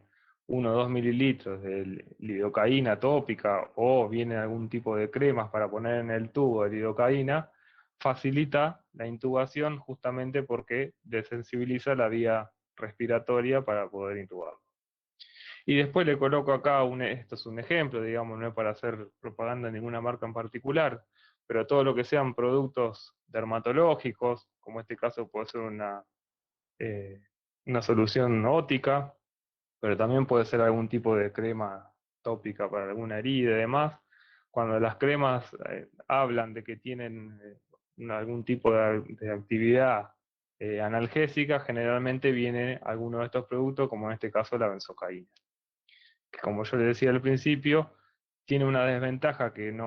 1 o 2 mililitros de lidocaína tópica o viene algún tipo de cremas para poner en el tubo de lidocaína, facilita la intubación justamente porque desensibiliza la vía respiratoria para poder intubar. Y después le coloco acá, esto es un ejemplo, digamos, no es para hacer propaganda de ninguna marca en particular, pero todo lo que sean productos dermatológicos, como este caso puede ser eh, una solución ótica, pero también puede ser algún tipo de crema tópica para alguna herida y demás. Cuando las cremas hablan de que tienen algún tipo de actividad analgésica, generalmente viene alguno de estos productos, como en este caso la benzocaína, que como yo le decía al principio, tiene una desventaja que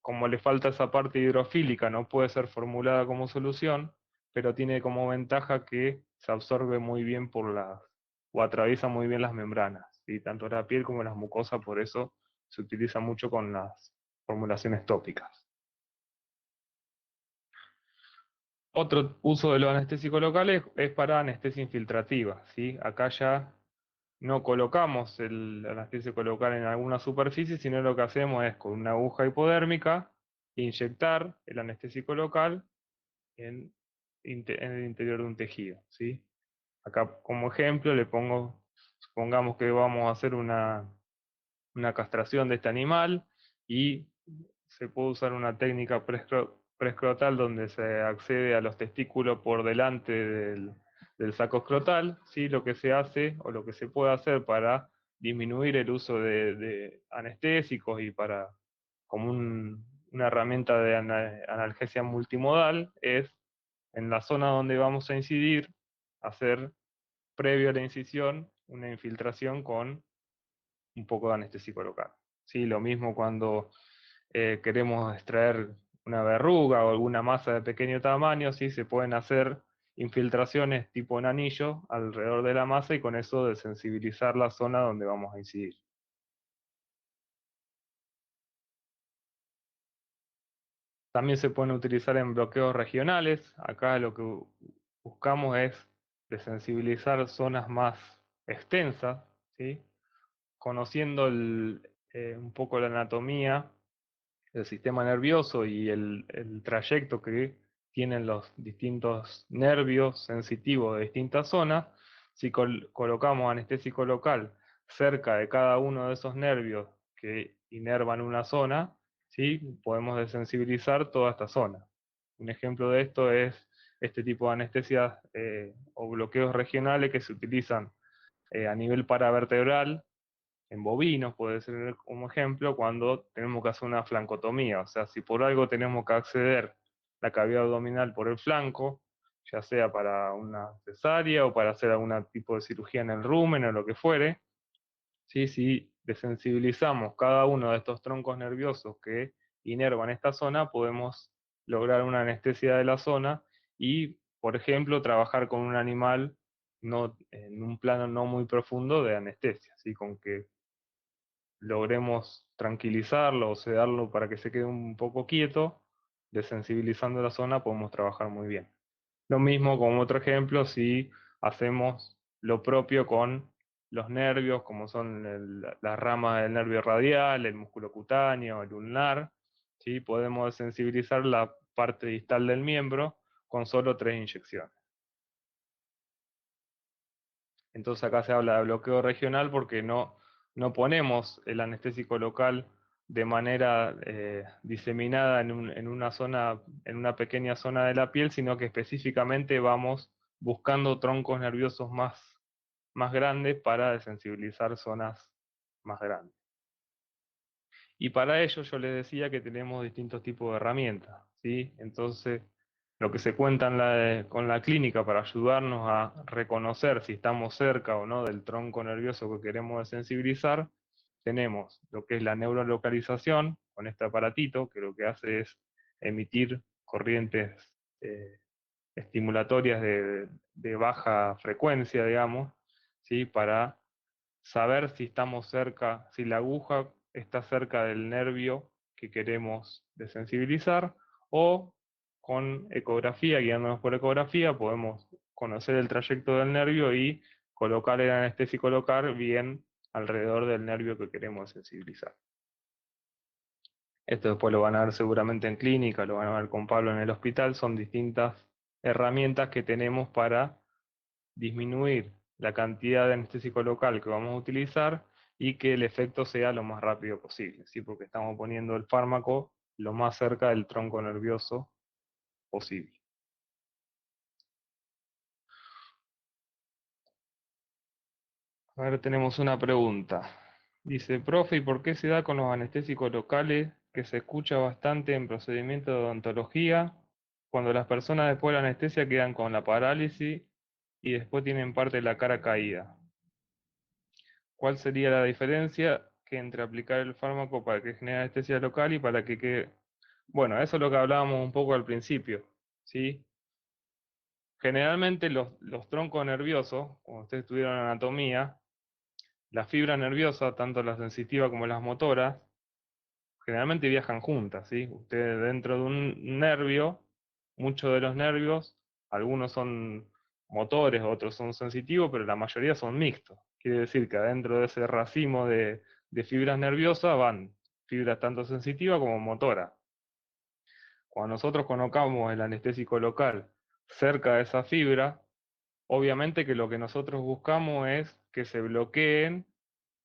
como le falta esa parte hidrofílica, no puede ser formulada como solución, pero tiene como ventaja que se absorbe muy bien o atraviesa muy bien las membranas, y tanto la piel como las mucosas, por eso se utiliza mucho con las formulaciones tópicas. Otro uso de los anestésicos locales es para anestesia infiltrativa, ¿sí? Acá ya no colocamos el anestésico local en alguna superficie, sino lo que hacemos es con una aguja hipodérmica inyectar el anestésico local en, en el interior de un tejido, ¿sí? Acá como ejemplo le pongo, supongamos que vamos a hacer una castración de este animal y se puede usar una técnica preescrotal donde se accede a los testículos por delante del saco escrotal, ¿sí? Lo que se hace o lo que se puede hacer para disminuir el uso de anestésicos y para como una herramienta de analgesia multimodal es en la zona donde vamos a incidir, hacer previo a la incisión una infiltración con un poco de anestésico local. ¿Sí? Lo mismo cuando queremos extraer una verruga o alguna masa de pequeño tamaño, ¿sí? Se pueden hacer infiltraciones tipo en anillo alrededor de la masa y con eso desensibilizar la zona donde vamos a incidir. También se pueden utilizar en bloqueos regionales. Acá lo que buscamos es desensibilizar zonas más extensas, ¿sí? Conociendo un poco la anatomía el sistema nervioso y el trayecto que tienen los distintos nervios sensitivos de distintas zonas, si colocamos anestésico local cerca de cada uno de esos nervios que inervan una zona, ¿sí? Podemos desensibilizar toda esta zona. Un ejemplo de esto es este tipo de anestesias o bloqueos regionales que se utilizan a nivel paravertebral en bovinos, puede ser como ejemplo, cuando tenemos que hacer una flancotomía. O sea, si por algo tenemos que acceder la cavidad abdominal por el flanco, ya sea para una cesárea o para hacer algún tipo de cirugía en el rumen o lo que fuere, ¿sí? Si desensibilizamos cada uno de estos troncos nerviosos que inervan esta zona, podemos lograr una anestesia de la zona y, por ejemplo, trabajar con un animal en un plano no muy profundo de anestesia, ¿sí? Con que logremos tranquilizarlo o sedarlo para que se quede un poco quieto, desensibilizando la zona, podemos trabajar muy bien. Lo mismo como otro ejemplo, si hacemos lo propio con los nervios, como son las ramas del nervio radial, el músculo cutáneo, el ulnar, ¿sí? Podemos desensibilizar la parte distal del miembro con solo 3 inyecciones. Entonces acá se habla de bloqueo regional porque no ponemos el anestésico local de manera diseminada en una zona, en una pequeña zona de la piel, sino que específicamente vamos buscando troncos nerviosos más grandes para desensibilizar zonas más grandes. Y para ello yo les decía que tenemos distintos tipos de herramientas, ¿sí? Entonces lo que se cuenta con la clínica para ayudarnos a reconocer si estamos cerca o no del tronco nervioso que queremos desensibilizar, tenemos lo que es la neurolocalización con este aparatito, que lo que hace es emitir corrientes estimulatorias de baja frecuencia, digamos, ¿sí? Para saber si estamos cerca, si la aguja está cerca del nervio que queremos desensibilizar, o con ecografía, guiándonos por ecografía, podemos conocer el trayecto del nervio y colocar el anestésico local bien alrededor del nervio que queremos sensibilizar. Esto después lo van a ver seguramente en clínica, lo van a ver con Pablo en el hospital, son distintas herramientas que tenemos para disminuir la cantidad de anestésico local que vamos a utilizar y que el efecto sea lo más rápido posible, ¿sí? Porque estamos poniendo el fármaco lo más cerca del tronco nervioso posible. A ver, tenemos una pregunta. Dice, profe, ¿y por qué se da con los anestésicos locales que se escucha bastante en procedimientos de odontología cuando las personas después de la anestesia quedan con la parálisis y después tienen parte de la cara caída? ¿Cuál sería la diferencia que entre aplicar el fármaco para que genere anestesia local y para que quede? Bueno, eso es lo que hablábamos un poco al principio, ¿sí? Generalmente los troncos nerviosos, cuando ustedes estudiaron anatomía, la fibra nerviosa, tanto la sensitiva como las motoras, generalmente viajan juntas, ¿sí? Ustedes dentro de un nervio, muchos de los nervios, algunos son motores, otros son sensitivos, pero la mayoría son mixtos. Quiere decir que adentro de ese racimo de fibras nerviosas van fibras tanto sensitivas como motoras. Cuando nosotros colocamos el anestésico local cerca de esa fibra, obviamente que lo que nosotros buscamos es que se bloqueen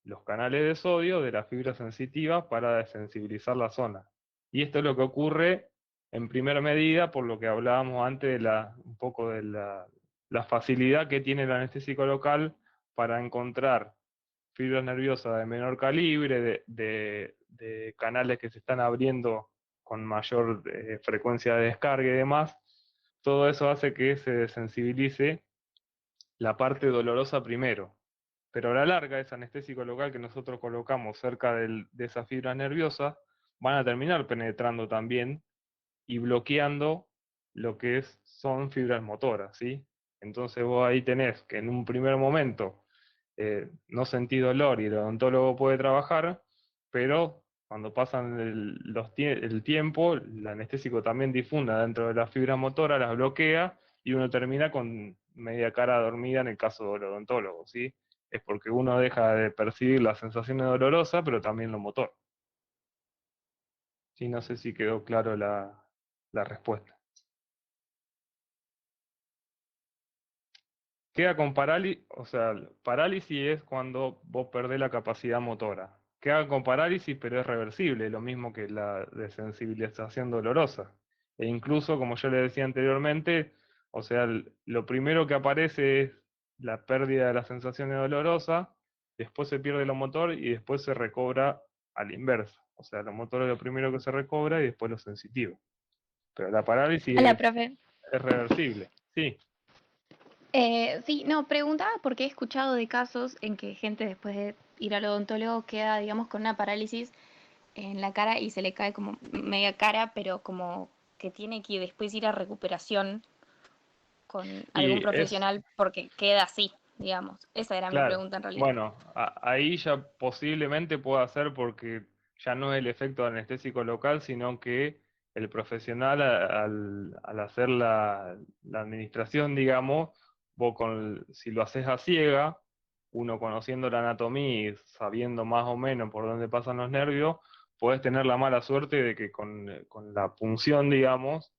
los canales de sodio de la fibra sensitiva para desensibilizar la zona. Y esto es lo que ocurre en primera medida por lo que hablábamos antes de un poco de la facilidad que tiene el anestésico local para encontrar fibras nerviosas de menor calibre, de canales que se están abriendo con mayor frecuencia de descarga y demás. Todo eso hace que se desensibilice la parte dolorosa primero. Pero a la larga, ese anestésico local que nosotros colocamos cerca de esa fibra nerviosa van a terminar penetrando también y bloqueando lo que son fibras motoras, ¿sí? Entonces vos ahí tenés que en un primer momento no sentís dolor y el odontólogo puede trabajar, pero cuando pasan el tiempo, el anestésico también difunda dentro de las fibras motoras, las bloquea y uno termina con media cara dormida en el caso del odontólogo, ¿sí? Es porque uno deja de percibir las sensaciones dolorosas, pero también lo motor. Sí, no sé si quedó claro la respuesta. Queda con parálisis, o sea, parálisis es cuando vos perdés la capacidad motora. Queda con parálisis, pero es reversible, lo mismo que la desensibilización dolorosa. E incluso, como yo le decía anteriormente, o sea, lo primero que aparece es la pérdida de las sensaciones dolorosas, después se pierde lo motor y después se recobra a la inversa. O sea, lo motor es lo primero que se recobra y después lo sensitivo. Pero la parálisis Hola, profe. es reversible. Sí, Sí, no, preguntaba porque he escuchado de casos en que gente después de ir al odontólogo queda, digamos, con una parálisis en la cara y se le cae como media cara, pero como que tiene que después ir a recuperación con algún y es profesional porque queda así, digamos. Esa era mi claro. pregunta en realidad. Bueno, ahí ya posiblemente pueda ser porque ya no es el efecto anestésico local, sino que el profesional al hacer la administración, digamos, vos si lo haces a ciega, uno conociendo la anatomía y sabiendo más o menos por dónde pasan los nervios, puedes tener la mala suerte de que con la punción, digamos,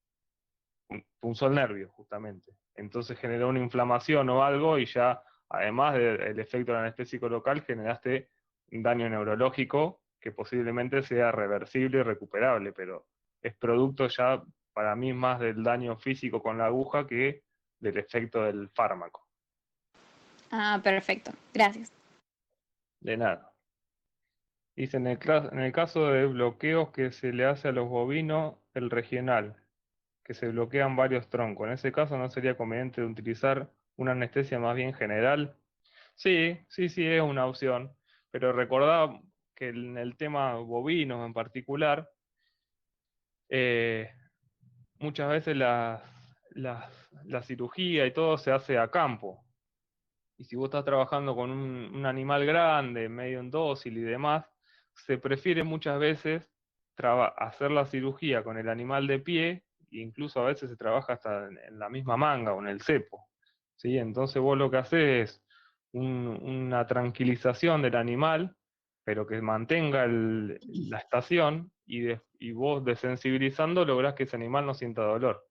punzó el nervio, justamente. Entonces generó una inflamación o algo y ya, además del efecto del anestésico local, generaste un daño neurológico que posiblemente sea reversible y recuperable, pero es producto ya, para mí, más del daño físico con la aguja que del efecto del fármaco. Ah, perfecto. Gracias. De nada. Dice, en el caso de bloqueos que se le hace a los bovinos, el regional. que se bloquean varios troncos. En ese caso no sería conveniente utilizar una anestesia más bien general. Sí, sí, sí, es una opción, pero recordá que en el tema bovinos en particular, eh, muchas veces la cirugía y todo se hace a campo. Y si vos estás trabajando con un animal grande, medio en dócil y demás, se prefiere muchas veces hacer la cirugía con el animal de pie, e incluso a veces se trabaja hasta en la misma manga o en el cepo. ¿Sí? Entonces vos lo que haces es una tranquilización del animal, pero que mantenga la estación y vos desensibilizando lográs que ese animal no sienta dolor.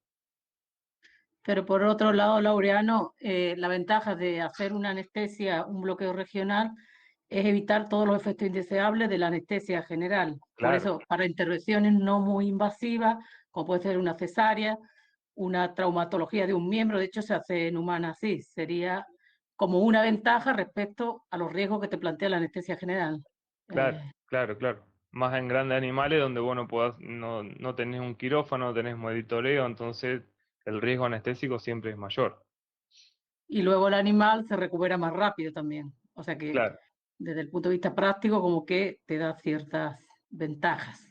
Pero por otro lado, Laureano, la ventaja de hacer una anestesia, un bloqueo regional, es evitar todos los efectos indeseables de la anestesia general. Por Claro, eso, para intervenciones no muy invasivas, como puede ser una cesárea, una traumatología de un miembro, de hecho se hace en humanas así, sería como una ventaja respecto a los riesgos que te plantea la anestesia general. claro, Eh, claro, claro. Más en grandes animales donde vos no podás, no tenés un quirófano, no tenés monitoreo, entonces el riesgo anestésico siempre es mayor. y luego el animal se recupera más rápido también. O sea que Claro. desde el punto de vista práctico, como que te da ciertas ventajas.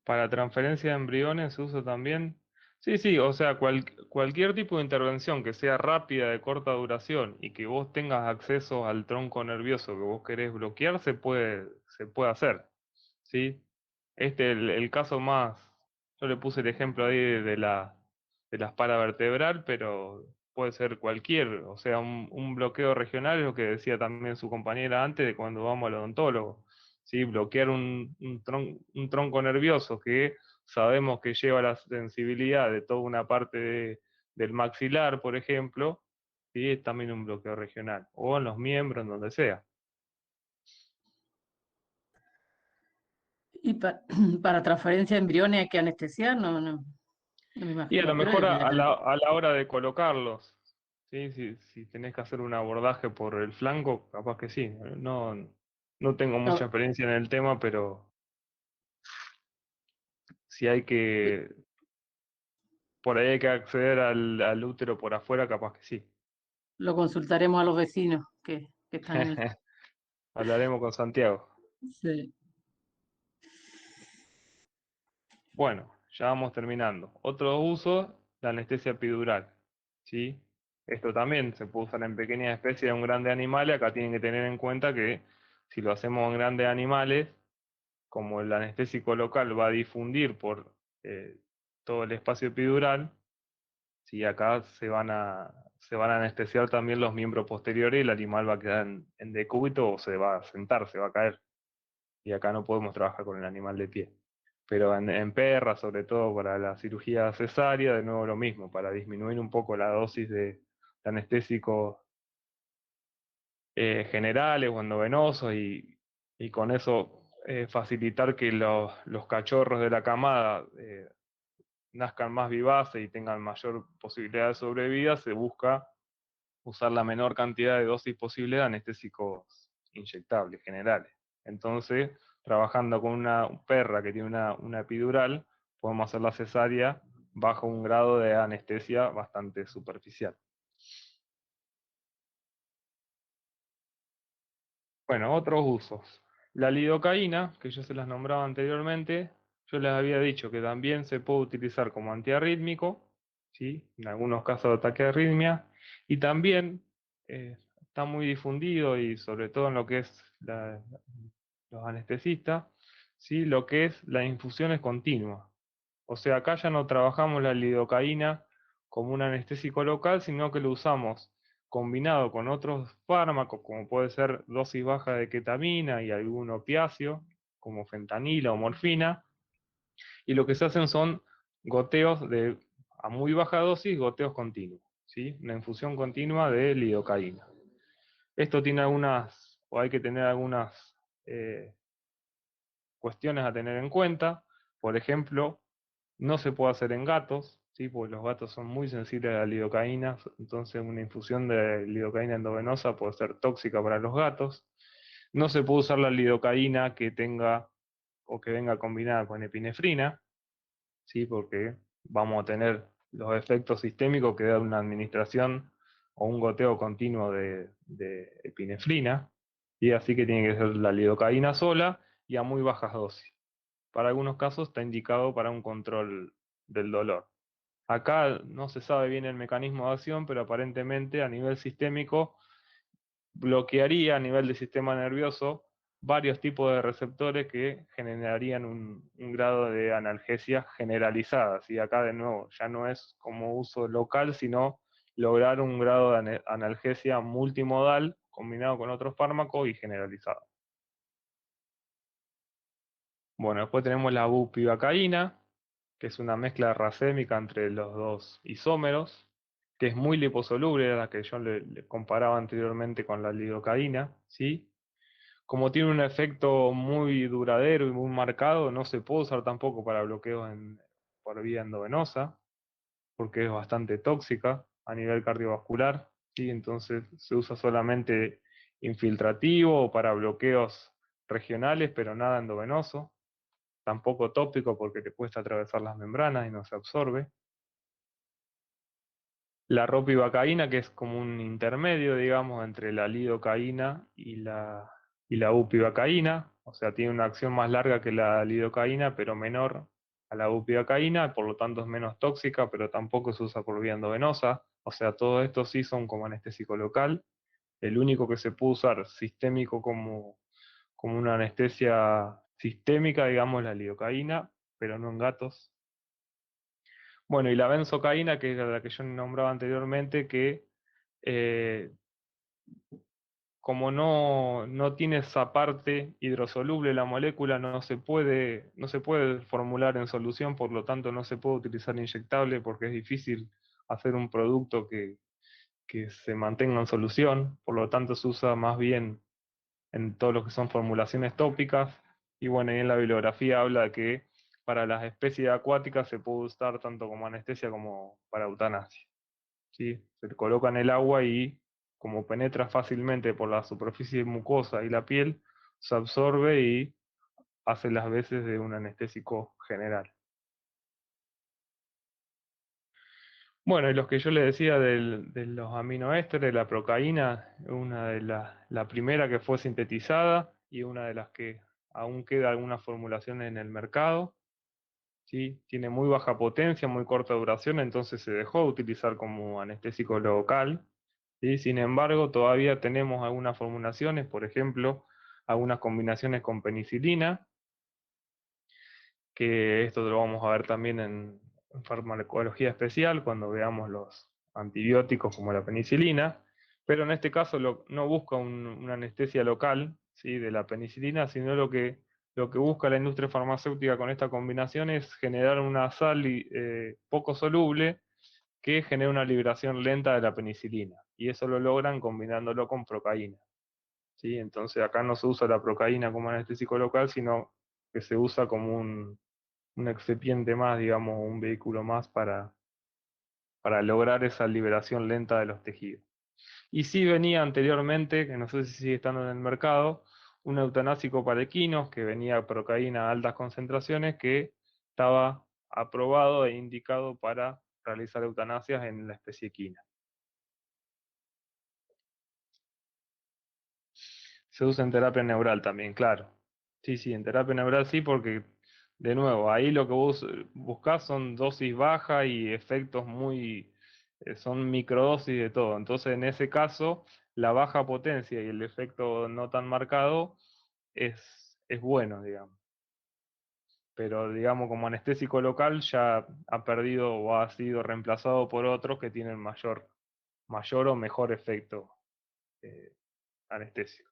Para transferencia de embriones se usa también. Sí, sí, o sea, cualquier tipo de intervención que sea rápida, de corta duración y que vos tengas acceso al tronco nervioso que vos querés bloquear, se puede hacer. ¿Sí? El caso más, yo le puse el ejemplo ahí de la espara vertebral, pero puede ser cualquier, o sea, un bloqueo regional es lo que decía también su compañera antes de cuando vamos al odontólogo. ¿Sí? Bloquear un tronco nervioso que sabemos que lleva la sensibilidad de toda una parte del maxilar, por ejemplo, ¿sí? Es también un bloqueo regional, o en los miembros, en donde sea. Y para transferencia de embriones hay que anestesiar, no me Y a lo no creo mejor que haya que... a la hora de colocarlos, ¿sí? Si tenés que hacer un abordaje por el flanco, capaz que sí. No tengo mucha No, experiencia en el tema, pero si hay por ahí hay que acceder al útero por afuera, capaz que sí. lo consultaremos a los vecinos que están en el... Hablaremos con Santiago. Sí. Bueno, ya vamos terminando. Otro uso, la anestesia epidural, ¿sí? Esto también se puede usar en pequeñas especies o en grandes animales. Acá tienen que tener en cuenta que si lo hacemos en grandes animales, como el anestésico local va a difundir por todo el espacio epidural, si acá se van a anestesiar también los miembros posteriores y el animal va a quedar en decúbito o se va a sentar, se va a caer. Y acá no podemos trabajar con el animal de pie. Pero en perras, sobre todo para la cirugía cesárea, de nuevo lo mismo, para disminuir un poco la dosis de anestésicos generales o endovenosos y con eso facilitar que los cachorros de la camada nazcan más vivaces y tengan mayor posibilidad de sobrevida, se busca usar la menor cantidad de dosis posible de anestésicos inyectables generales. Entonces, trabajando con una perra que tiene una epidural, podemos hacer la cesárea bajo un grado de anestesia bastante superficial. Bueno, otros usos. La lidocaína, que yo se las nombraba anteriormente, yo les había dicho que también se puede utilizar como antiarrítmico, ¿sí? En algunos casos de ataque de arritmia, y también está muy difundido y sobre todo en lo que es los anestesistas, ¿sí? Lo que es las infusiones continuas. O sea, acá ya no trabajamos la lidocaína como un anestésico local, sino que lo usamos combinado con otros fármacos, como puede ser dosis baja de ketamina y algún opiáceo, como fentanila o morfina, y lo que se hacen son goteos a muy baja dosis, goteos continuos, ¿sí? Una infusión continua de lidocaína. Esto tiene o hay que tener algunas cuestiones a tener en cuenta. Por ejemplo, no se puede hacer en gatos, ¿sí? Porque los gatos son muy sensibles a la lidocaína, entonces una infusión de lidocaína endovenosa puede ser tóxica para los gatos. No se puede usar la lidocaína que tenga o que venga combinada con epinefrina, ¿sí? Porque vamos a tener los efectos sistémicos que da una administración o un goteo continuo de epinefrina, y así que tiene que ser la lidocaína sola y a muy bajas dosis. Para algunos casos está indicado para un control del dolor. Acá no se sabe bien el mecanismo de acción, pero aparentemente a nivel sistémico bloquearía a nivel del sistema nervioso varios tipos de receptores que generarían un grado de analgesia generalizada. ¿Sí? Acá de nuevo ya no es como uso local, sino lograr un grado de analgesia multimodal combinado con otros fármacos y generalizado. Bueno, después tenemos la bupivacaína, que es una mezcla racémica entre los dos isómeros, que es muy liposoluble, la que yo le comparaba anteriormente con la lidocaína, ¿sí? Como tiene un efecto muy duradero y muy marcado, no se puede usar tampoco para bloqueo por vía endovenosa, porque es bastante tóxica a nivel cardiovascular, ¿sí? Entonces se usa solamente infiltrativo o para bloqueos regionales, pero nada endovenoso. Tampoco tópico porque te cuesta atravesar las membranas y no se absorbe. La ropivacaína, que es como un intermedio, digamos, entre la lidocaína y la bupivacaína, o sea, tiene una acción más larga que la lidocaína, pero menor a la bupivacaína, por lo tanto es menos tóxica, pero tampoco se usa por vía endovenosa, o sea, todo esto sí son como anestésico local. El único que se puede usar sistémico como una anestesia sistémica, digamos, la lidocaína, pero no en gatos. Bueno, y la benzocaína, que es la que yo nombraba anteriormente, que eh, como no tiene esa parte hidrosoluble la molécula, no se puede formular en solución, por lo tanto no se puede utilizar inyectable porque es difícil hacer un producto que se mantenga en solución, por lo tanto se usa más bien en todo lo que son formulaciones tópicas, y bueno, y en la bibliografía habla de que para las especies acuáticas se puede usar tanto como anestesia como para eutanasia. ¿Sí? Se coloca en el agua y como penetra fácilmente por la superficie mucosa y la piel, se absorbe y hace las veces de un anestésico general. Bueno, y los que yo le decía de los aminoésteres, la procaína, una de la primera que fue sintetizada y una de las que aún queda algunas formulaciones en el mercado. ¿Sí? Tiene muy baja potencia, muy corta duración, entonces se dejó de utilizar como anestésico local. ¿Sí? Sin embargo, todavía tenemos algunas formulaciones, por ejemplo, algunas combinaciones con penicilina, que esto lo vamos a ver también en farmacología especial cuando veamos los antibióticos como la penicilina, pero en este caso no busca una anestesia local, ¿sí? De la penicilina, sino lo que busca la industria farmacéutica con esta combinación es generar una sal poco soluble que genera una liberación lenta de la penicilina, y eso lo logran combinándolo con procaína. ¿Sí? Entonces acá no se usa la procaína como anestésico local, sino que se usa como un excipiente más, digamos, un vehículo más para lograr esa liberación lenta de los tejidos. Y sí venía anteriormente, que no sé si sigue estando en el mercado, un eutanásico para equinos que venía procaína a altas concentraciones que estaba aprobado e indicado para realizar eutanasias en la especie equina. Se usa en terapia neural también, claro. Sí, sí, en terapia neural sí, porque de nuevo, ahí lo que vos buscás son dosis bajas y efectos son microdosis de todo. Entonces, en ese caso, la baja potencia y el efecto no tan marcado es bueno, digamos. Pero, digamos, como anestésico local ya ha perdido o ha sido reemplazado por otros que tienen mayor o mejor efecto anestésico.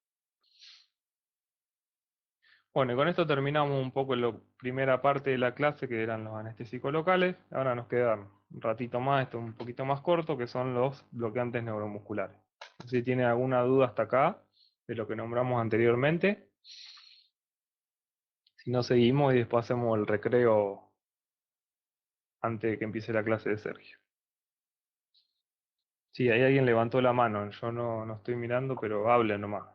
Bueno, y con esto terminamos un poco la primera parte de la clase, que eran los anestésicos locales. Ahora nos queda un ratito más, esto un poquito más corto, que son los bloqueantes neuromusculares. No sé si tiene alguna duda hasta acá de lo que nombramos anteriormente. Si no, seguimos y después hacemos el recreo antes de que empiece la clase de Sergio. Sí, ahí alguien levantó la mano, yo no estoy mirando, pero hable nomás.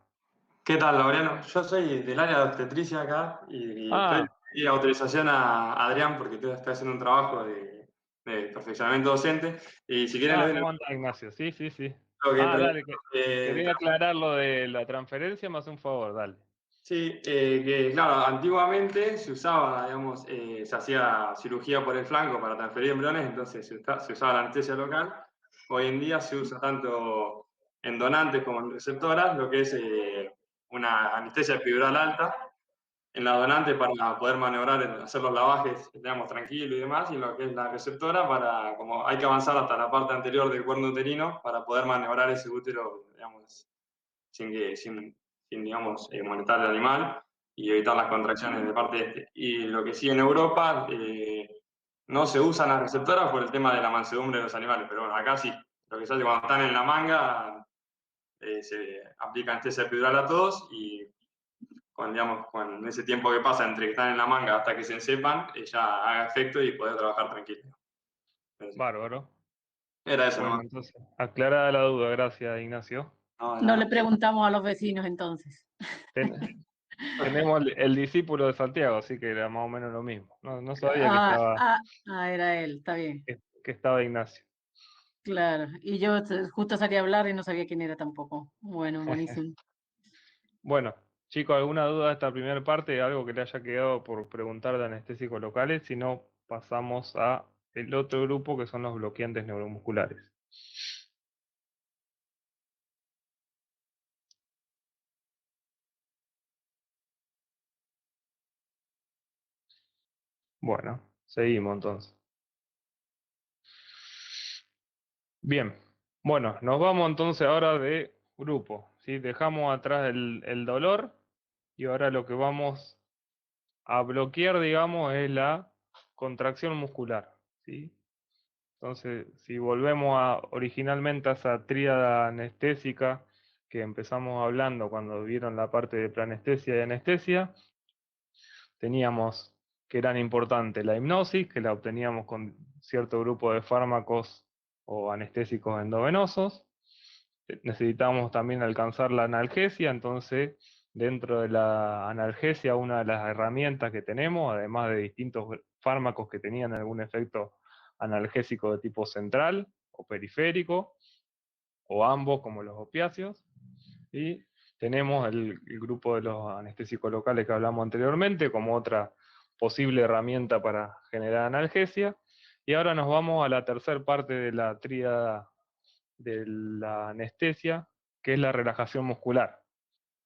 ¿Qué tal, Laureano? Yo soy del área de obstetricia acá y Ah, estoy y autorización a Adrián, porque está haciendo un trabajo de perfeccionamiento docente. Y si quieren, le Ah, doy ¿cómo anda, Ignacio? Sí, sí, sí. lo que Ah, dale, quería claro, aclarar lo de la transferencia, me hace un favor, dale. sí, que claro, antiguamente se usaba, digamos, se hacía cirugía por el flanco para transferir embriones, entonces se usaba la anestesia local. Hoy en día se usa tanto en donantes como en receptoras, lo que es una anestesia epidural alta en la donante para poder maniobrar, hacer los lavajes, digamos, tranquilo y demás, y en lo que es la receptora para, como hay que avanzar hasta la parte anterior del cuerno uterino para poder maniobrar ese útero, digamos, digamos, molestar al animal y evitar las contracciones de parte de este. Y lo que sí en Europa no se usan las receptoras por el tema de la mansedumbre de los animales, pero bueno, acá sí. Lo que se hace cuando están en la manga, se aplica anestesia epidural a todos y digamos, con ese tiempo que pasa entre que están en la manga hasta que se encepan, ya haga efecto y poder trabajar tranquilo. Bárbaro. Era eso Bueno, nomás. entonces, aclarada la duda, gracias, Ignacio. No, de No le nada. preguntamos a los vecinos entonces. Tenemos el discípulo de Santiago, así que era más o menos lo mismo. No, no sabía Era él, está bien. que estaba Ignacio. Claro. Y yo justo salí a hablar y no sabía quién era tampoco. Bueno, buenísimo. Bueno, chicos, ¿alguna duda de esta primera parte? ¿Algo que le haya quedado por preguntar de anestésicos locales? Si no, pasamos a el otro grupo que son los bloqueantes neuromusculares. Bueno, seguimos entonces. Bien, bueno, nos vamos entonces ahora de grupo, ¿sí? Dejamos atrás el dolor y ahora lo que vamos a bloquear, digamos, es la contracción muscular, ¿sí? Entonces, si volvemos originalmente a esa tríada anestésica que empezamos hablando cuando vieron la parte de preanestesia y anestesia, teníamos que eran importantes la hipnosis, que la obteníamos con cierto grupo de fármacos o anestésicos endovenosos. Necesitamos también alcanzar la analgesia, entonces dentro de la analgesia una de las herramientas que tenemos, además de distintos fármacos que tenían algún efecto analgésico de tipo central o periférico, o ambos como los opiáceos, y tenemos el grupo de los anestésicos locales que hablamos anteriormente como otra posible herramienta para generar analgesia, y ahora nos vamos a la tercera parte de la tríada de la anestesia, que es la relajación muscular,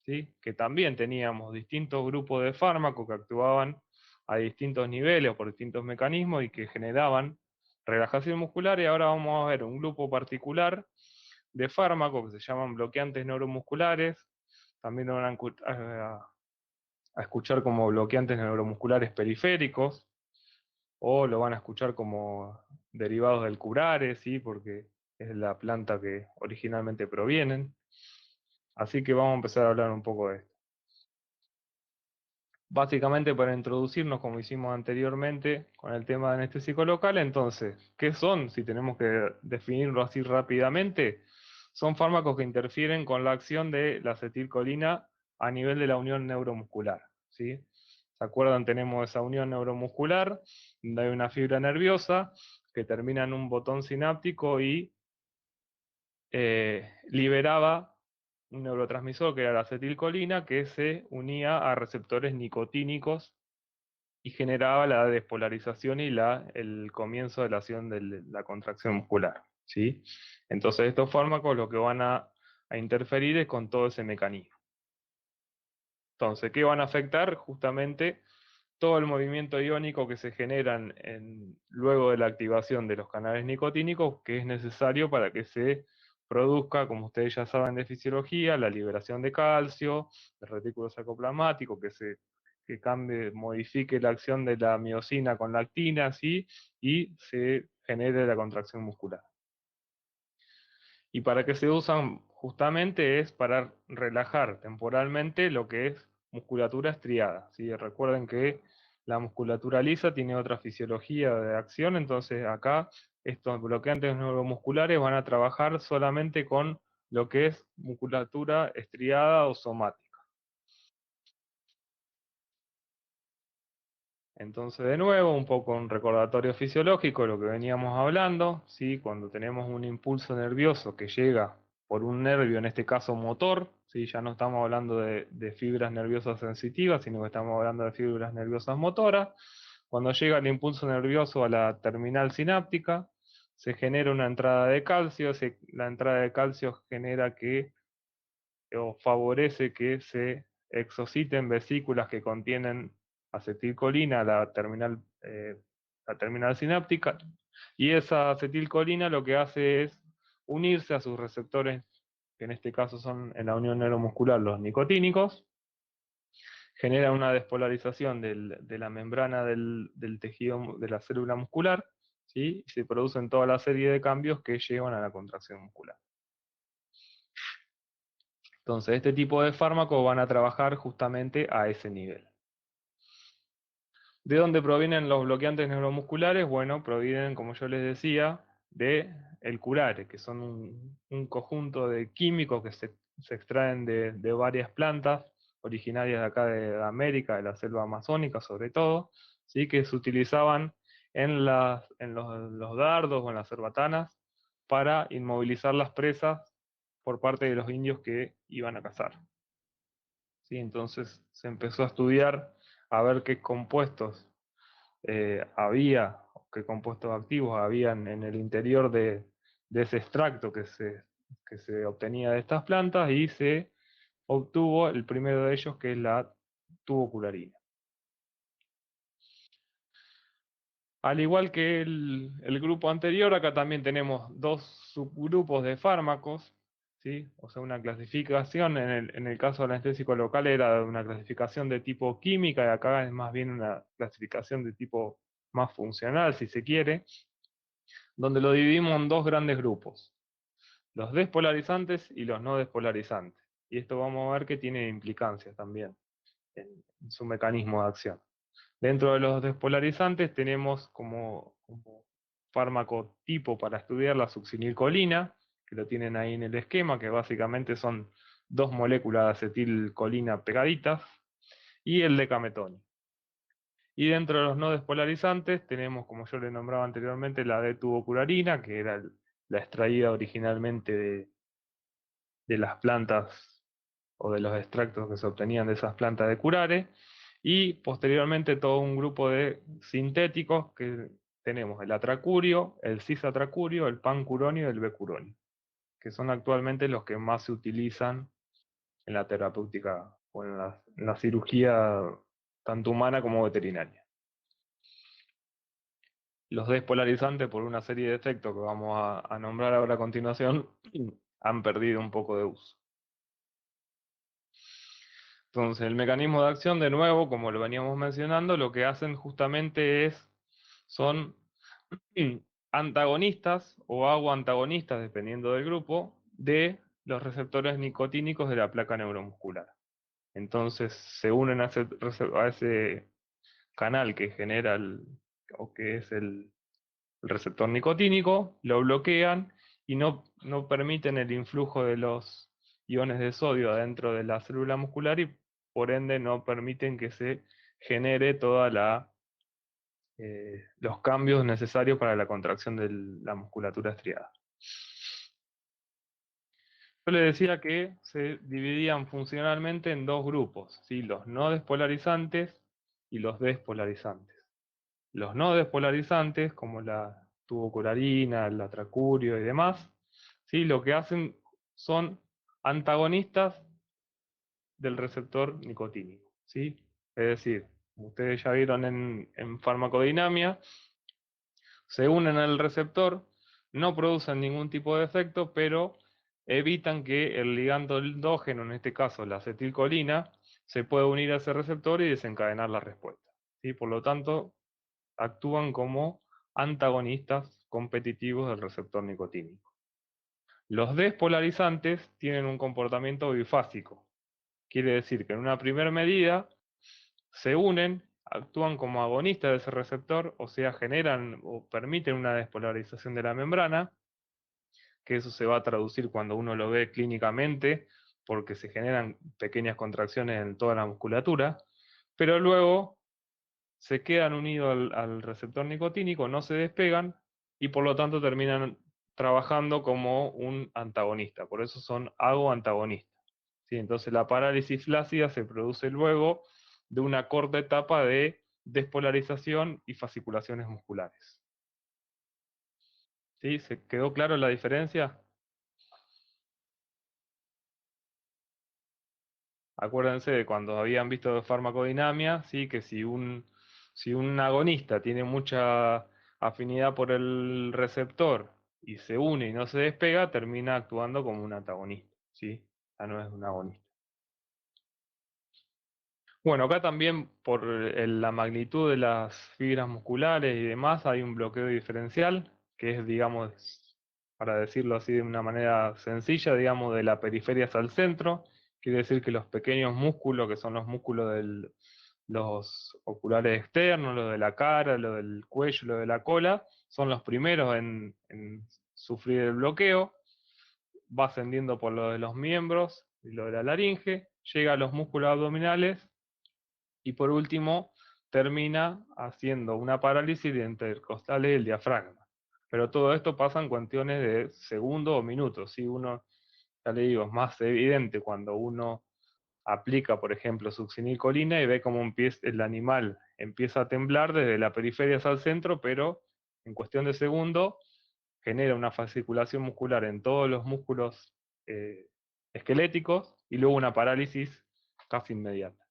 ¿sí? Que también teníamos distintos grupos de fármacos que actuaban a distintos niveles o por distintos mecanismos y que generaban relajación muscular, y ahora vamos a ver un grupo particular de fármacos que se llaman bloqueantes neuromusculares, también lo van a escuchar como bloqueantes neuromusculares periféricos, o lo van a escuchar como derivados del curare, ¿sí? Porque es la planta que originalmente provienen. Así que vamos a empezar a hablar un poco de esto. Básicamente para introducirnos, como hicimos anteriormente con el tema de anestésico local, entonces, ¿qué son? Si tenemos que definirlo así rápidamente, son fármacos que interfieren con la acción de la acetilcolina a nivel de la unión neuromuscular, ¿sí? ¿Se acuerdan? Tenemos esa unión neuromuscular, donde hay una fibra nerviosa que termina en un botón sináptico y liberaba un neurotransmisor que era la acetilcolina que se unía a receptores nicotínicos y generaba la despolarización y el comienzo de la acción de la contracción muscular, ¿sí? Entonces estos fármacos lo que van a interferir es con todo ese mecanismo. Entonces, ¿qué van a afectar? Justamente todo el movimiento iónico que se generan luego de la activación de los canales nicotínicos, que es necesario para que se produzca, como ustedes ya saben de fisiología, la liberación de calcio, del retículo sarcoplasmático, que cambie, modifique la acción de la miosina con la actina, ¿sí? Y se genere la contracción muscular. Y para qué se usan justamente es para relajar temporalmente lo que es musculatura estriada, ¿sí? Recuerden que la musculatura lisa tiene otra fisiología de acción, entonces acá estos bloqueantes neuromusculares van a trabajar solamente con lo que es musculatura estriada o somática. Entonces, de nuevo, un poco un recordatorio fisiológico de lo que veníamos hablando, ¿sí? Cuando tenemos un impulso nervioso que llega por un nervio, en este caso motor, ¿sí? Ya no estamos hablando de fibras nerviosas sensitivas, sino que estamos hablando de fibras nerviosas motoras. Cuando llega el impulso nervioso a la terminal sináptica, se genera una entrada de calcio, la entrada de calcio genera que, o favorece que se exociten vesículas que contienen acetilcolina, la terminal sináptica, y esa acetilcolina lo que hace es unirse a sus receptores, que en este caso son en la unión neuromuscular los nicotínicos, genera una despolarización de la membrana del tejido de la célula muscular, ¿sí? Y se producen toda la serie de cambios que llevan a la contracción muscular. Entonces, este tipo de fármacos van a trabajar justamente a ese nivel. ¿De dónde provienen los bloqueantes neuromusculares? Bueno, provienen, como yo les decía, de el curare, que son un conjunto de químicos que se extraen de varias plantas originarias de acá de América, de la selva amazónica sobre todo, ¿sí? Que se utilizaban en los dardos o en las cerbatanas para inmovilizar las presas por parte de los indios que iban a cazar. ¿Sí? Entonces se empezó a estudiar a ver qué compuestos había, qué compuestos activos habían en el interior de ese extracto que se obtenía de estas plantas, y se obtuvo el primero de ellos, que es la tubocularina. Al igual que el grupo anterior, acá también tenemos dos subgrupos de fármacos, ¿sí? O sea, una clasificación, en el caso del anestésico local era una clasificación de tipo química, y acá es más bien una clasificación de tipo más funcional, si se quiere, donde lo dividimos en dos grandes grupos, los despolarizantes y los no despolarizantes. Y esto vamos a ver que tiene implicancias también en su mecanismo de acción. Dentro de los despolarizantes tenemos como fármaco tipo para estudiar la succinilcolina, que lo tienen ahí en el esquema, que básicamente son dos moléculas de acetilcolina pegaditas, y el decametonio. Y dentro de los no despolarizantes tenemos, como yo le nombraba anteriormente, la D-tubocurarina, que era la extraída originalmente de las plantas o de los extractos que se obtenían de esas plantas de curare, y posteriormente todo un grupo de sintéticos que tenemos el atracurio, el cisatracurio, el pancuronio y el becuronio, que son actualmente los que más se utilizan en la terapéutica o en la cirugía tanto humana como veterinaria. Los despolarizantes, por una serie de efectos que vamos a nombrar ahora a continuación, han perdido un poco de uso. Entonces, el mecanismo de acción, de nuevo, como lo veníamos mencionando, lo que hacen justamente son antagonistas o aguantagonistas, dependiendo del grupo, de los receptores nicotínicos de la placa neuromuscular. Entonces, se unen a ese canal que genera o que es el receptor nicotínico, lo bloquean y no permiten el influjo de los iones de sodio adentro de la célula muscular, y por ende no permiten que se genere los cambios necesarios para la contracción de la musculatura estriada. Yo le decía que se dividían funcionalmente en dos grupos, ¿sí? Los no despolarizantes y los despolarizantes. Los no despolarizantes, como la tubocularina, el atracurio y demás, ¿sí? Lo que hacen son antagonistas del receptor nicotínico, ¿sí? Es decir, como ustedes ya vieron en farmacodinamia, se unen al receptor, no producen ningún tipo de efecto, pero evitan que el ligando endógeno, en este caso la acetilcolina, se pueda unir a ese receptor y desencadenar la respuesta, ¿sí? Por lo tanto, actúan como antagonistas competitivos del receptor nicotínico. Los despolarizantes tienen un comportamiento bifásico. Quiere decir que en una primera medida se unen, actúan como agonistas de ese receptor, o sea, generan o permiten una despolarización de la membrana, que eso se va a traducir cuando uno lo ve clínicamente, porque se generan pequeñas contracciones en toda la musculatura, pero luego se quedan unidos al receptor nicotínico, no se despegan y por lo tanto terminan trabajando como un antagonista. Por eso son agoantagonistas. ¿Sí? Entonces la parálisis flácida se produce luego de una corta etapa de despolarización y fasciculaciones musculares. ¿Sí? ¿Se quedó claro la diferencia? Acuérdense de cuando habían visto farmacodinamia, ¿sí? Que si un agonista tiene mucha afinidad por el receptor y se une y no se despega, termina actuando como un antagonista, ¿sí? Ya no es un agonista. Bueno, acá también por la magnitud de las fibras musculares y demás hay un bloqueo diferencial, que es, digamos, para decirlo así de una manera sencilla, digamos, de la periferia hacia el centro. Quiere decir que los pequeños músculos, que son los músculos de los oculares externos, los de la cara, los del cuello, los de la cola, son los primeros en sufrir el bloqueo. Va ascendiendo por lo de los miembros y lo de la laringe, llega a los músculos abdominales y por último termina haciendo una parálisis de intercostales del diafragma. Pero todo esto pasa en cuestiones de segundos o minutos. Si uno, ya le digo, es más evidente cuando uno aplica, por ejemplo, succinilcolina y ve cómo el animal empieza a temblar desde la periferia hacia el centro, pero en cuestión de segundos genera una fasciculación muscular en todos los músculos eh, esqueléticos y luego una parálisis casi inmediata.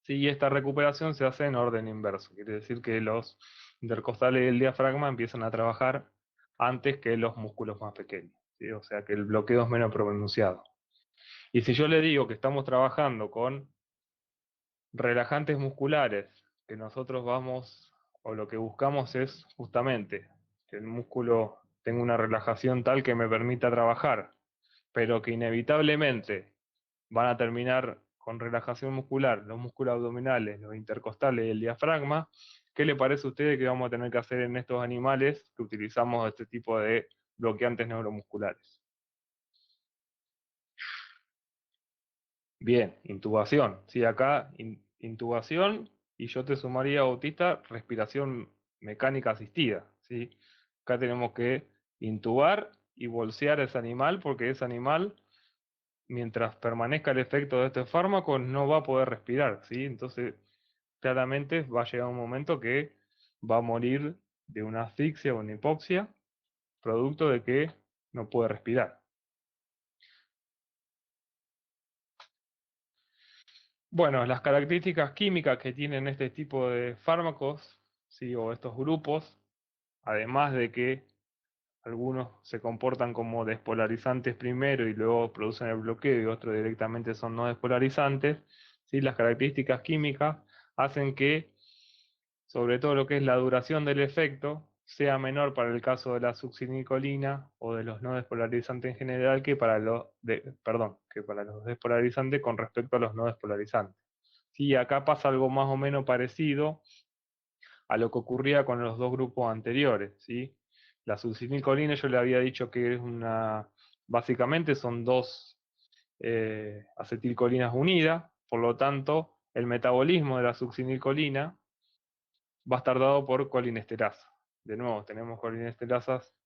Sí, y esta recuperación se hace en orden inverso, quiere decir que los intercostales del diafragma empiezan a trabajar antes que los músculos más pequeños, ¿sí? O sea que el bloqueo es menos pronunciado. Y si yo le digo que estamos trabajando con relajantes musculares, que nosotros vamos, o lo que buscamos es justamente que el músculo tenga una relajación tal que me permita trabajar, pero que inevitablemente van a terminar con relajación muscular, los músculos abdominales, los intercostales y el diafragma. ¿Qué le parece a ustedes que vamos a tener que hacer en estos animales que utilizamos este tipo de bloqueantes neuromusculares? Bien, intubación. Sí, acá intubación y yo te sumaría, Bautista, respiración mecánica asistida. ¿Sí? Acá tenemos que intubar y bolsear a ese animal porque ese animal, mientras permanezca el efecto de este fármaco, no va a poder respirar. ¿Sí? Entonces, claramente va a llegar un momento que va a morir de una asfixia o una hipoxia, producto de que no puede respirar. Bueno, las características químicas que tienen este tipo de fármacos, ¿sí? O estos grupos, además de que algunos se comportan como despolarizantes primero y luego producen el bloqueo y otros directamente son no despolarizantes, ¿sí? Las características químicas hacen que, sobre todo lo que es la duración del efecto, sea menor para el caso de la succinilcolina o de los no despolarizantes en general que para que para los despolarizantes con respecto a los no despolarizantes. Sí, acá pasa algo más o menos parecido a lo que ocurría con los dos grupos anteriores, ¿sí? La succinilcolina yo le había dicho que es básicamente son dos acetilcolinas unidas, por lo tanto, el metabolismo de la succinilcolina va a estar dado por colinesterasa. De nuevo, tenemos colinesterasas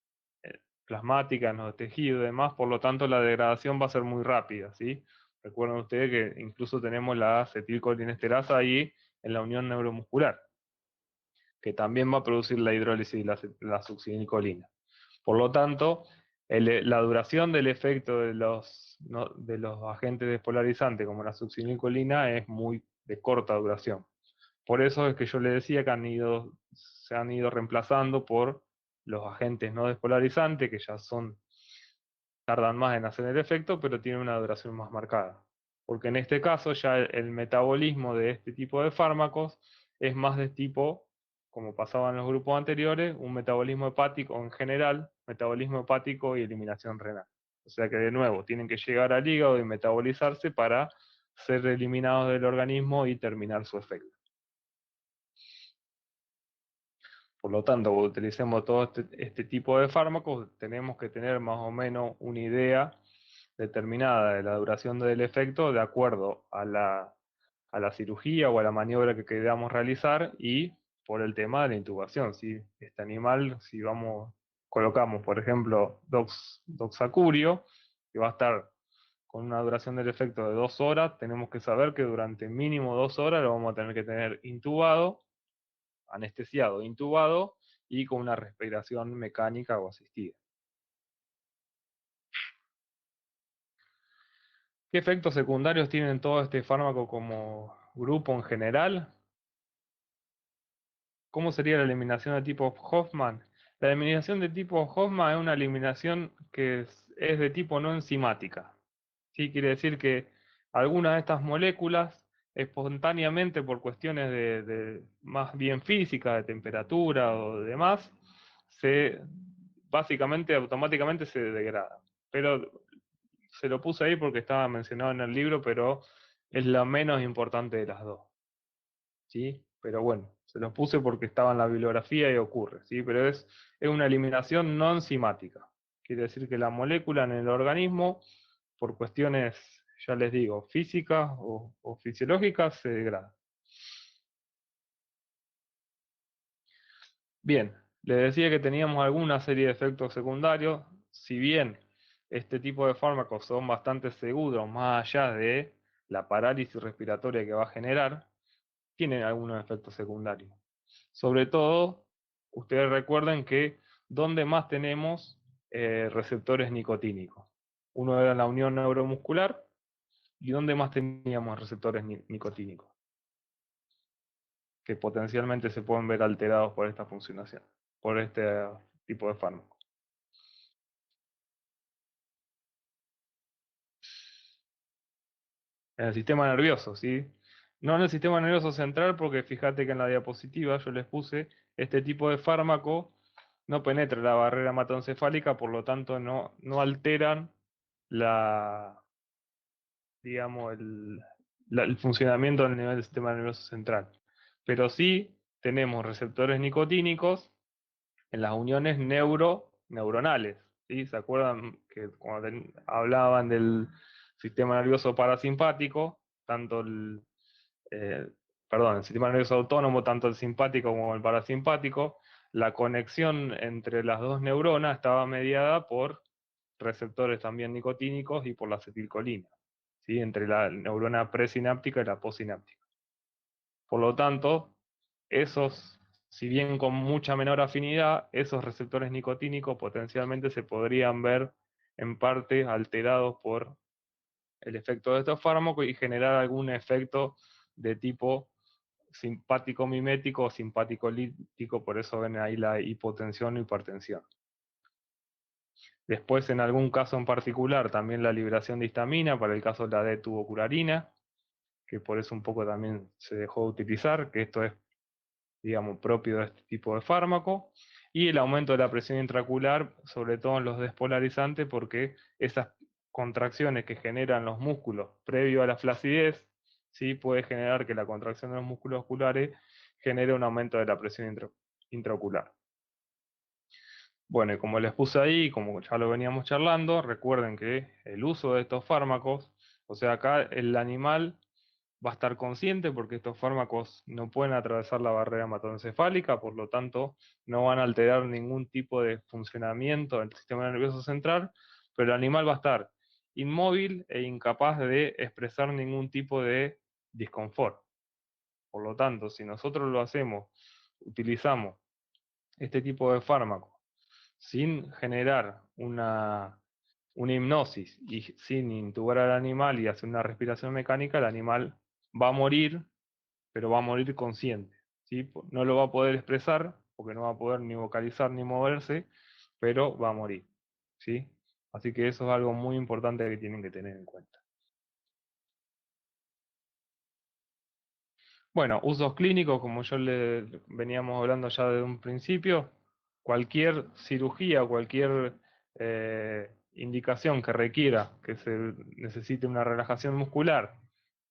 plasmáticas en los tejidos y demás, por lo tanto la degradación va a ser muy rápida, ¿sí? Recuerden ustedes que incluso tenemos la acetilcolinesterasa ahí en la unión neuromuscular, que también va a producir la hidrólisis de la succinilcolina. Por lo tanto, la duración del efecto de los agentes despolarizantes como la succinilcolina es muy de corta duración. Por eso es que yo le decía que se han ido reemplazando por los agentes no despolarizantes, que ya tardan más en hacer el efecto, pero tienen una duración más marcada. Porque en este caso ya el metabolismo de este tipo de fármacos es más de tipo, como pasaba en los grupos anteriores, un metabolismo hepático en general, metabolismo hepático y eliminación renal. O sea que de nuevo tienen que llegar al hígado y metabolizarse para ser eliminados del organismo y terminar su efecto. Por lo tanto, cuando utilicemos todo este tipo de fármacos, tenemos que tener más o menos una idea determinada de la duración del efecto de acuerdo a a la cirugía o a la maniobra que queramos realizar y por el tema de la intubación. ¿Sí? Este animal, si colocamos, por ejemplo, doxacurio, que va a estar con una duración del efecto de 2 horas, tenemos que saber que durante mínimo 2 horas lo vamos a tener que tener intubado, anestesiado, intubado y con una respiración mecánica o asistida. ¿Qué efectos secundarios tienen todo este fármaco como grupo en general? ¿Cómo sería la eliminación de tipo Hoffman? La eliminación de tipo Hoffman es una eliminación que es de tipo no enzimática. ¿Sí? Quiere decir que algunas de estas moléculas, espontáneamente por cuestiones más bien físicas, de temperatura o demás, básicamente automáticamente se degradan. Pero se lo puse ahí porque estaba mencionado en el libro, pero es la menos importante de las dos. ¿Sí? Pero bueno, se los puse porque estaba en la bibliografía y ocurre, ¿sí? Pero es una eliminación no enzimática. Quiere decir que la molécula en el organismo, por cuestiones, ya les digo, físicas o fisiológicas, se degrada. Bien, les decía que teníamos alguna serie de efectos secundarios, si bien este tipo de fármacos son bastante seguros, más allá de la parálisis respiratoria que va a generar, tienen algunos efectos secundarios. Sobre todo, ustedes recuerden que ¿dónde más tenemos receptores nicotínicos? Uno era la unión neuromuscular, y ¿dónde más teníamos receptores nicotínicos? Que potencialmente se pueden ver alterados por esta funcionación, por este tipo de fármaco. En el sistema nervioso, ¿sí? No en el sistema nervioso central, porque fíjate que en la diapositiva yo les puse este tipo de fármaco no penetra la barrera hematoencefálica, por lo tanto no alteran digamos, el funcionamiento del nivel del sistema nervioso central. Pero sí tenemos receptores nicotínicos en las uniones neuronales. ¿Sí? ¿Se acuerdan que cuando hablaban del sistema nervioso parasimpático, tanto eh, el sistema nervioso autónomo, tanto el simpático como el parasimpático, la conexión entre las dos neuronas estaba mediada por receptores también nicotínicos y por la acetilcolina, ¿sí? Entre la neurona presináptica y la postsináptica. Por lo tanto, si bien con mucha menor afinidad, esos receptores nicotínicos potencialmente se podrían ver en parte alterados por el efecto de estos fármacos y generar algún efecto de tipo simpático mimético o simpático lítico, por eso ven ahí la hipotensión o hipertensión. Después, en algún caso en particular, también la liberación de histamina, para el caso de la D-tubocurarina, que por eso un poco también se dejó de utilizar, que esto es, digamos, propio de este tipo de fármaco, y el aumento de la presión intraocular, sobre todo en los despolarizantes, porque esas contracciones que generan los músculos previo a la flacidez, ¿sí? Puede generar que la contracción de los músculos oculares genere un aumento de la presión intraocular. Bueno, y como les puse ahí, como ya lo veníamos charlando, recuerden que el uso de estos fármacos, o sea, acá el animal va a estar consciente porque estos fármacos no pueden atravesar la barrera hematoencefálica, por lo tanto no van a alterar ningún tipo de funcionamiento del sistema nervioso central, pero el animal va a estar inmóvil e incapaz de expresar ningún tipo de disconfort. Por lo tanto, si nosotros utilizamos este tipo de fármacos sin generar una hipnosis y sin intubar al animal y hacer una respiración mecánica, el animal va a morir, pero va a morir consciente, ¿sí? No lo va a poder expresar, porque no va a poder ni vocalizar ni moverse, pero va a morir, ¿sí? Así que eso es algo muy importante que tienen que tener en cuenta. Bueno, usos clínicos, como yo le veníamos hablando ya desde un principio, cualquier cirugía o cualquier indicación que requiera que se necesite una relajación muscular,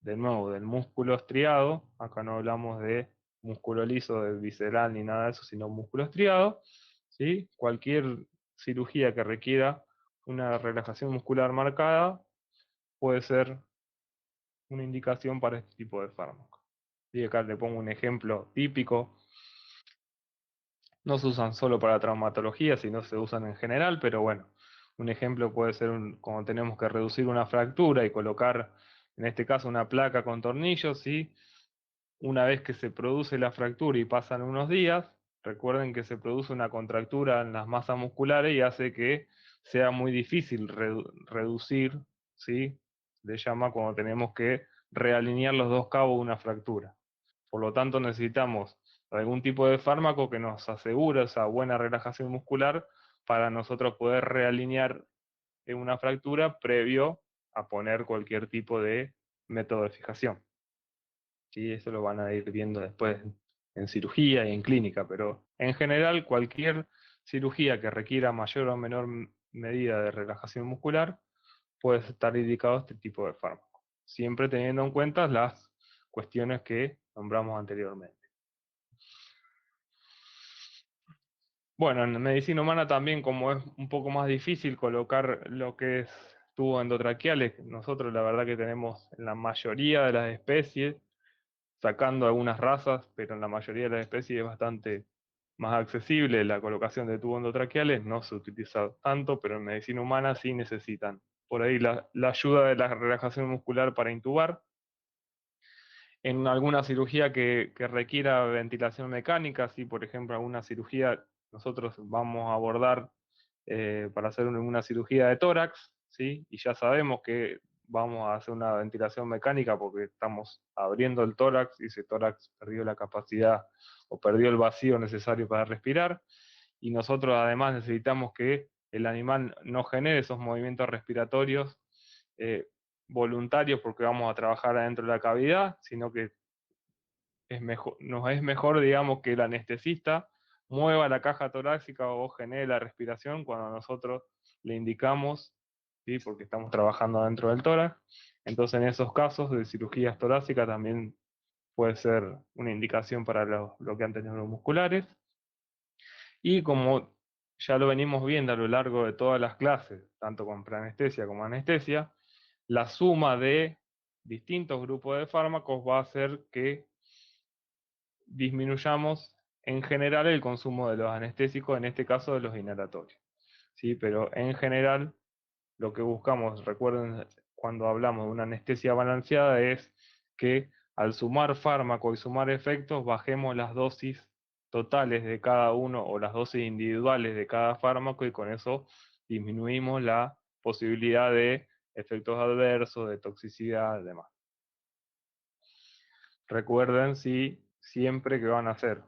de nuevo, del músculo estriado, acá no hablamos de músculo liso, de visceral ni nada de eso, sino músculo estriado, ¿sí? Cualquier cirugía que requiera una relajación muscular marcada puede ser una indicación para este tipo de fármaco. Y acá le pongo un ejemplo típico. No se usan solo para traumatología, sino se usan en general, pero bueno, un ejemplo puede ser como tenemos que reducir una fractura y colocar, en este caso, una placa con tornillos, ¿sí? Una vez que se produce la fractura y pasan unos días, recuerden que se produce una contractura en las masas musculares y hace que sea muy difícil reducir, ¿sí? Le llama cuando tenemos que realinear los dos cabos de una fractura. Por lo tanto, necesitamos algún tipo de fármaco que nos asegure esa buena relajación muscular para nosotros poder realinear en una fractura previo a poner cualquier tipo de método de fijación. ¿Sí? Eso lo van a ir viendo después en cirugía y en clínica, pero en general cualquier cirugía que requiera mayor o menor medida de relajación muscular puede estar indicado este tipo de fármaco, siempre teniendo en cuenta las cuestiones que nombramos anteriormente. Bueno, en medicina humana también, como es un poco más difícil colocar lo que es tubo endotraqueales, nosotros la verdad que tenemos en la mayoría de las especies, sacando algunas razas, pero en la mayoría de las especies es bastante más accesible la colocación de tubos endotraqueales, no se utiliza tanto, pero en medicina humana sí necesitan. Por ahí la ayuda de la relajación muscular para intubar. En alguna cirugía que requiera ventilación mecánica, si por ejemplo alguna cirugía nosotros vamos a abordar para hacer una cirugía de tórax, ¿sí? Y ya sabemos que vamos a hacer una ventilación mecánica porque estamos abriendo el tórax y ese tórax perdió la capacidad o perdió el vacío necesario para respirar. Y nosotros además necesitamos que el animal no genere esos movimientos respiratorios eh, voluntarios porque vamos a trabajar adentro de la cavidad, sino que nos es mejor, digamos, que el anestesista mueva la caja torácica o genere la respiración cuando nosotros le indicamos, ¿sí? Porque estamos trabajando dentro del tórax. Entonces, en esos casos de cirugías torácicas también puede ser una indicación para los bloqueantes neuromusculares. Y como ya lo venimos viendo a lo largo de todas las clases, tanto con preanestesia como anestesia, la suma de distintos grupos de fármacos va a hacer que disminuyamos en general el consumo de los anestésicos, en este caso de los inhalatorios. ¿Sí? Pero en general lo que buscamos, recuerden cuando hablamos de una anestesia balanceada, es que al sumar fármaco y sumar efectos bajemos las dosis totales de cada uno o las dosis individuales de cada fármaco y con eso disminuimos la posibilidad de efectos adversos, de toxicidad y demás. Recuerden si siempre que van a hacer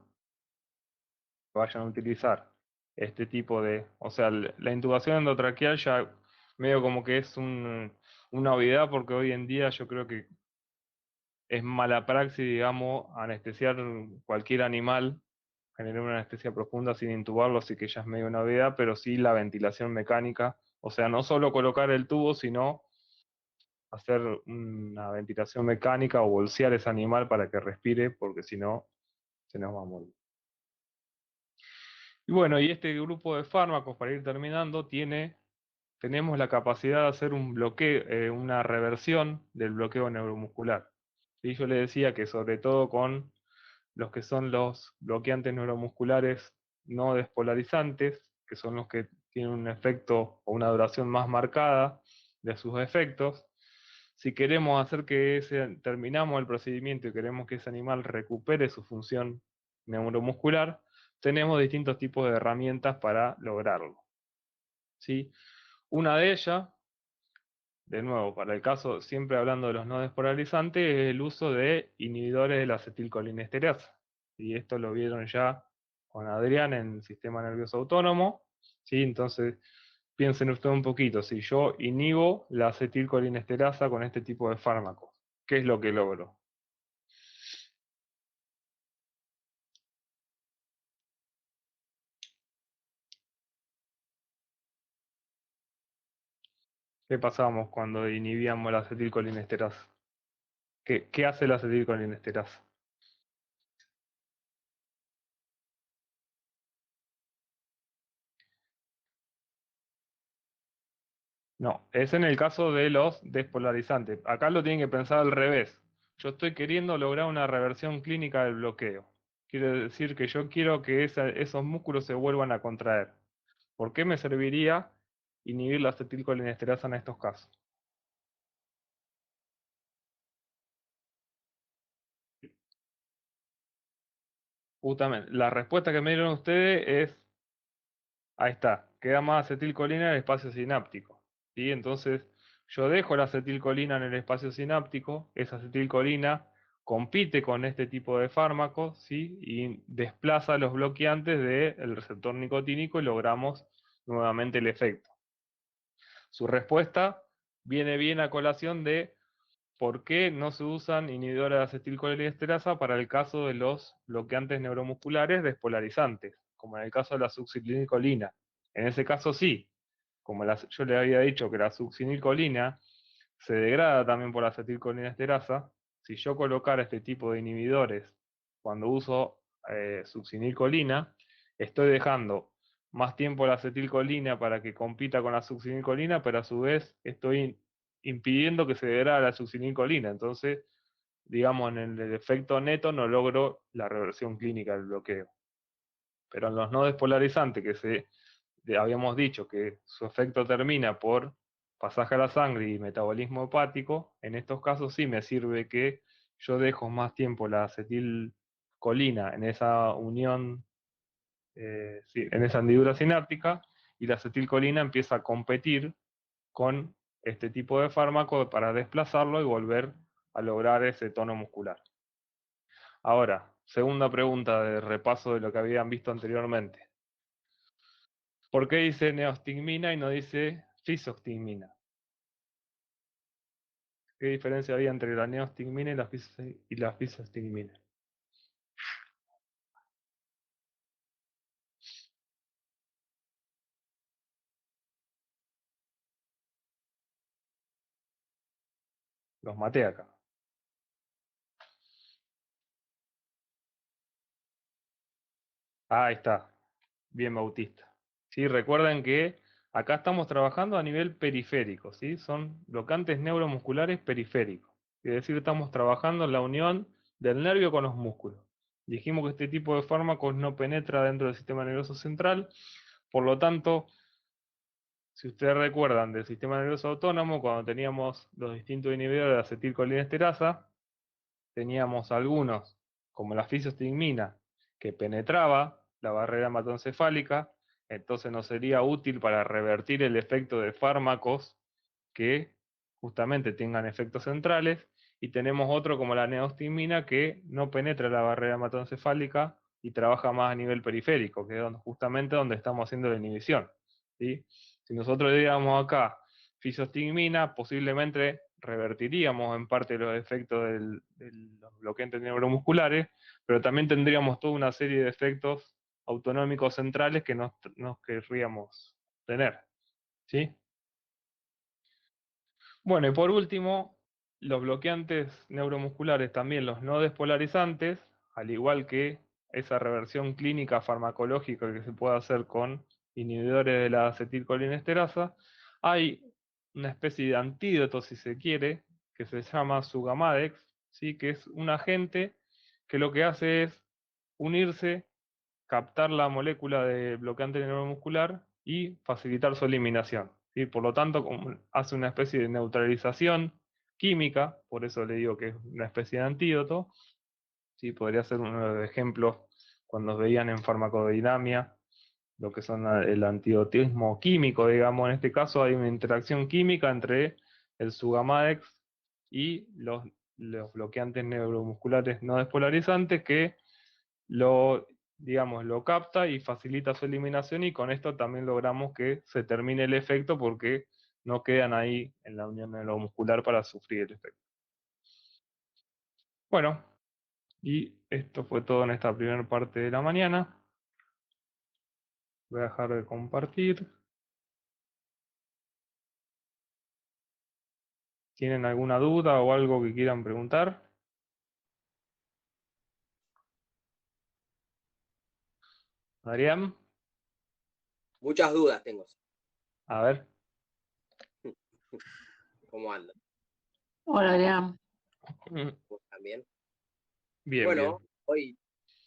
vayan a utilizar este tipo de, o sea, la intubación endotraqueal ya medio como que es una obviedad porque hoy en día yo creo que es mala praxis, digamos, anestesiar cualquier animal, generar una anestesia profunda sin intubarlo, así que ya es medio una obviedad, pero sí la ventilación mecánica, o sea, no solo colocar el tubo, sino hacer una ventilación mecánica o bolsear ese animal para que respire, porque si no, se nos va a morir. Y bueno, y este grupo de fármacos, para ir terminando, tenemos la capacidad de hacer un bloqueo, una reversión del bloqueo neuromuscular. ¿Sí? Yo le decía que sobre todo con los que son los bloqueantes neuromusculares no despolarizantes, que son los que tienen un efecto o una duración más marcada de sus efectos, si queremos hacer que terminamos el procedimiento y queremos que ese animal recupere su función neuromuscular, tenemos distintos tipos de herramientas para lograrlo. ¿Sí? Una de ellas, de nuevo, para el caso, siempre hablando de los no despolarizantes, es el uso de inhibidores de la acetilcolinesterasa. Y esto lo vieron ya con Adrián en el sistema nervioso autónomo. ¿Sí? Entonces, piensen ustedes un poquito, si yo inhibo la acetilcolinesterasa con este tipo de fármacos, ¿qué es lo que logro? ¿Qué pasamos cuando inhibíamos la acetilcolinesterasa? ¿Qué hace la acetilcolinesterasa? No, es en el caso de los despolarizantes. Acá lo tienen que pensar al revés. Yo estoy queriendo lograr una reversión clínica del bloqueo. Quiere decir que yo quiero que esos músculos se vuelvan a contraer. ¿Por qué me serviría inhibir la acetilcolinesterasa en estos casos? Justamente, la respuesta que me dieron ustedes es, ahí está, queda más acetilcolina en el espacio sináptico. ¿Sí? Entonces, yo dejo la acetilcolina en el espacio sináptico, esa acetilcolina compite con este tipo de fármacos, ¿sí? Y desplaza los bloqueantes del receptor nicotínico y logramos nuevamente el efecto. Su respuesta viene bien a colación de por qué no se usan inhibidores de acetilcolinesterasa para el caso de los bloqueantes neuromusculares despolarizantes, como en el caso de la succinilcolina. En ese caso sí, como yo le había dicho que la succinilcolina se degrada también por la acetilcolinesterasa, si yo colocara este tipo de inhibidores cuando uso succinilcolina, estoy dejando más tiempo la acetilcolina para que compita con la succinilcolina, pero a su vez estoy impidiendo que se degrade la succinilcolina. Entonces, digamos, en el efecto neto no logro la reversión clínica del bloqueo. Pero en los no despolarizantes, habíamos dicho que su efecto termina por pasaje a la sangre y metabolismo hepático, en estos casos sí me sirve que yo dejo más tiempo la acetilcolina en esa unión, sí, en esa hendidura sináptica, y la acetilcolina empieza a competir con este tipo de fármaco para desplazarlo y volver a lograr ese tono muscular. Ahora, segunda pregunta de repaso de lo que habían visto anteriormente. ¿Por qué dice neostigmina y no dice fisostigmina? ¿Qué diferencia había entre la neostigmina y la fisostigmina? Los maté acá. Ah, ahí está. Bien, Bautista. ¿Sí? Recuerden que acá estamos trabajando a nivel periférico, ¿sí? Son bloqueantes neuromusculares periféricos. Es decir, estamos trabajando en la unión del nervio con los músculos. Dijimos que este tipo de fármacos no penetra dentro del sistema nervioso central, por lo tanto, si ustedes recuerdan del sistema nervioso autónomo, cuando teníamos los distintos inhibidores de acetilcolinesterasa, teníamos algunos, como la fisostigmina, que penetraba la barrera hematoencefálica, entonces nos sería útil para revertir el efecto de fármacos que justamente tengan efectos centrales, y tenemos otro como la neostigmina que no penetra la barrera hematoencefálica y trabaja más a nivel periférico, que es justamente donde estamos haciendo la inhibición. ¿Sí? Si nosotros le diéramos acá fisostigmina, posiblemente revertiríamos en parte los efectos de los bloqueantes neuromusculares, pero también tendríamos toda una serie de efectos autonómicos centrales que nos querríamos tener. ¿Sí? Bueno, y por último, los bloqueantes neuromusculares, también los no despolarizantes, al igual que esa reversión clínica farmacológica que se puede hacer con inhibidores de la acetilcolinesterasa, hay una especie de antídoto, si se quiere, que se llama Sugamadex, ¿sí? Que es un agente que lo que hace es unirse, captar la molécula de bloqueante neuromuscular y facilitar su eliminación. ¿Sí? Por lo tanto, hace una especie de neutralización química, por eso le digo que es una especie de antídoto. ¿Sí? Podría ser uno de los ejemplos cuando veían en farmacodinamia lo que son el antidotismo químico, digamos. En este caso hay una interacción química entre el Sugamadex y los bloqueantes neuromusculares no despolarizantes que lo, digamos, lo capta y facilita su eliminación, y con esto también logramos que se termine el efecto porque no quedan ahí en la unión neuromuscular para sufrir el efecto. Bueno, y esto fue todo en esta primera parte de la mañana. Voy a dejar de compartir. ¿Tienen alguna duda o algo que quieran preguntar? Adrián, Muchas dudas tengo. a ver. ¿Cómo andan? Hola, Adrián. ¿Vos también? Bien, Bueno, bien. hoy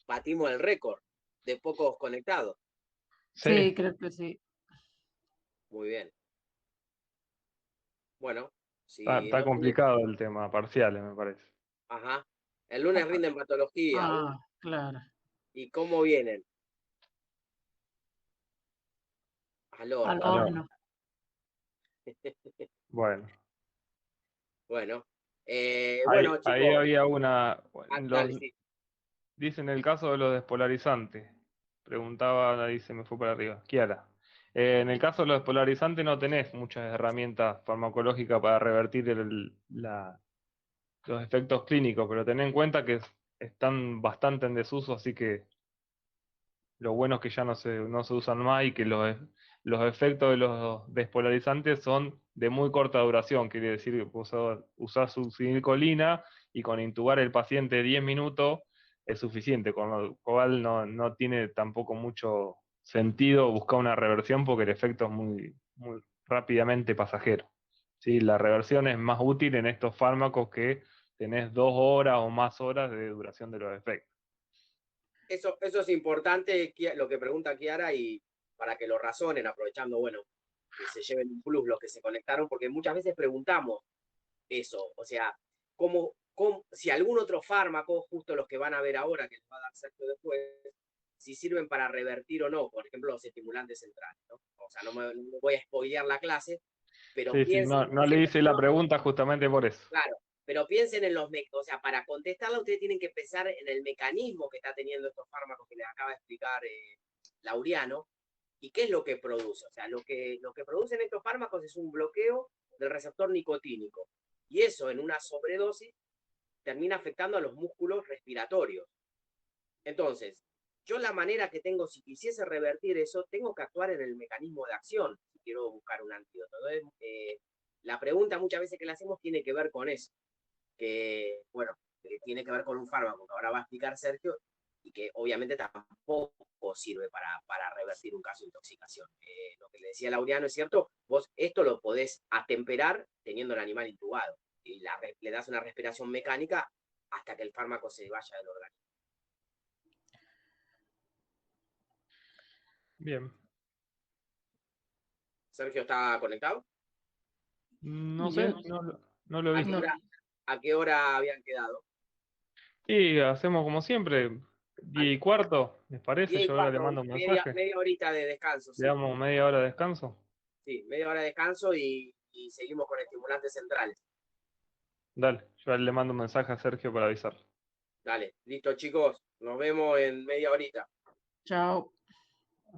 batimos el récord de pocos conectados. Sí, Sí, creo que sí. Muy bien. Bueno, está, si está no tenés... complicado el tema, parciales, me parece. Ajá. El lunes rinden patología. Claro. ¿Y cómo vienen? Al Al horno. Ah, no. horno. Bueno, Bueno. ahí, Bueno, ahí chicos. había una. Dale, sí. Dicen el caso de los despolarizantes. Preguntaba, ahí se me fue para arriba. Kiara. En el caso de los despolarizantes no tenés muchas herramientas farmacológicas para revertir los efectos clínicos, pero ten en cuenta que están bastante en desuso, así que lo bueno es que ya no se usan más y que los efectos de los despolarizantes son de muy corta duración. Quiere decir que usás succinilcolina y con intubar el paciente 10 minutos es suficiente, con lo cual no tiene tampoco mucho sentido buscar una reversión porque el efecto es muy, muy rápidamente pasajero. ¿Sí? La reversión es más útil en estos fármacos que tenés 2 horas o más horas de duración de los efectos. Eso es importante, lo que pregunta Kiara, y para que lo razonen, aprovechando, bueno, que se lleven un plus los que se conectaron, porque muchas veces preguntamos eso, o sea, si algún otro fármaco, justo los que van a ver ahora, que les va a dar Sergio después, si sirven para revertir o no, por ejemplo, los estimulantes centrales, ¿no? O sea, no me voy a spoilear la clase, pero Sí, sí, piensen, no le hice la pregunta justamente por eso. claro, pero piensen en o sea, para contestarla ustedes tienen que pensar en el mecanismo que está teniendo estos fármacos que les acaba de explicar Laureano, y qué es lo que produce. O sea, lo que producen estos fármacos es un bloqueo del receptor nicotínico. Y eso en una sobredosis termina afectando a los músculos respiratorios. Entonces, yo la manera que tengo, si quisiese revertir eso, tengo que actuar en el mecanismo de acción, si quiero buscar un antídoto. Entonces, la pregunta muchas veces que le hacemos tiene que ver con eso, que, bueno, que tiene que ver con un fármaco que ahora va a explicar Sergio, y que obviamente tampoco sirve para revertir un caso de intoxicación. Lo que le decía Laureano es cierto, vos esto lo podés atemperar teniendo el animal intubado, y le das una respiración mecánica hasta que el fármaco se vaya del organismo. Bien. ¿Sergio está conectado? No Yo sé, no lo he ¿A qué visto. hora, a qué hora habían quedado? Y hacemos como siempre, 10:15, ¿les parece? 10 y Yo ahora le 4, mando un mensaje. media horita de descanso, Le sí. damos media hora de descanso. Sí, media hora de descanso y seguimos con estimulantes centrales. Dale, yo ahora le mando un mensaje a Sergio para avisar. Dale, listo chicos, nos vemos en media horita. Chao.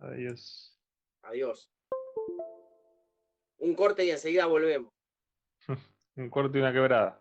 Adiós. Adiós. Un corte y enseguida volvemos. Un corte y una quebrada.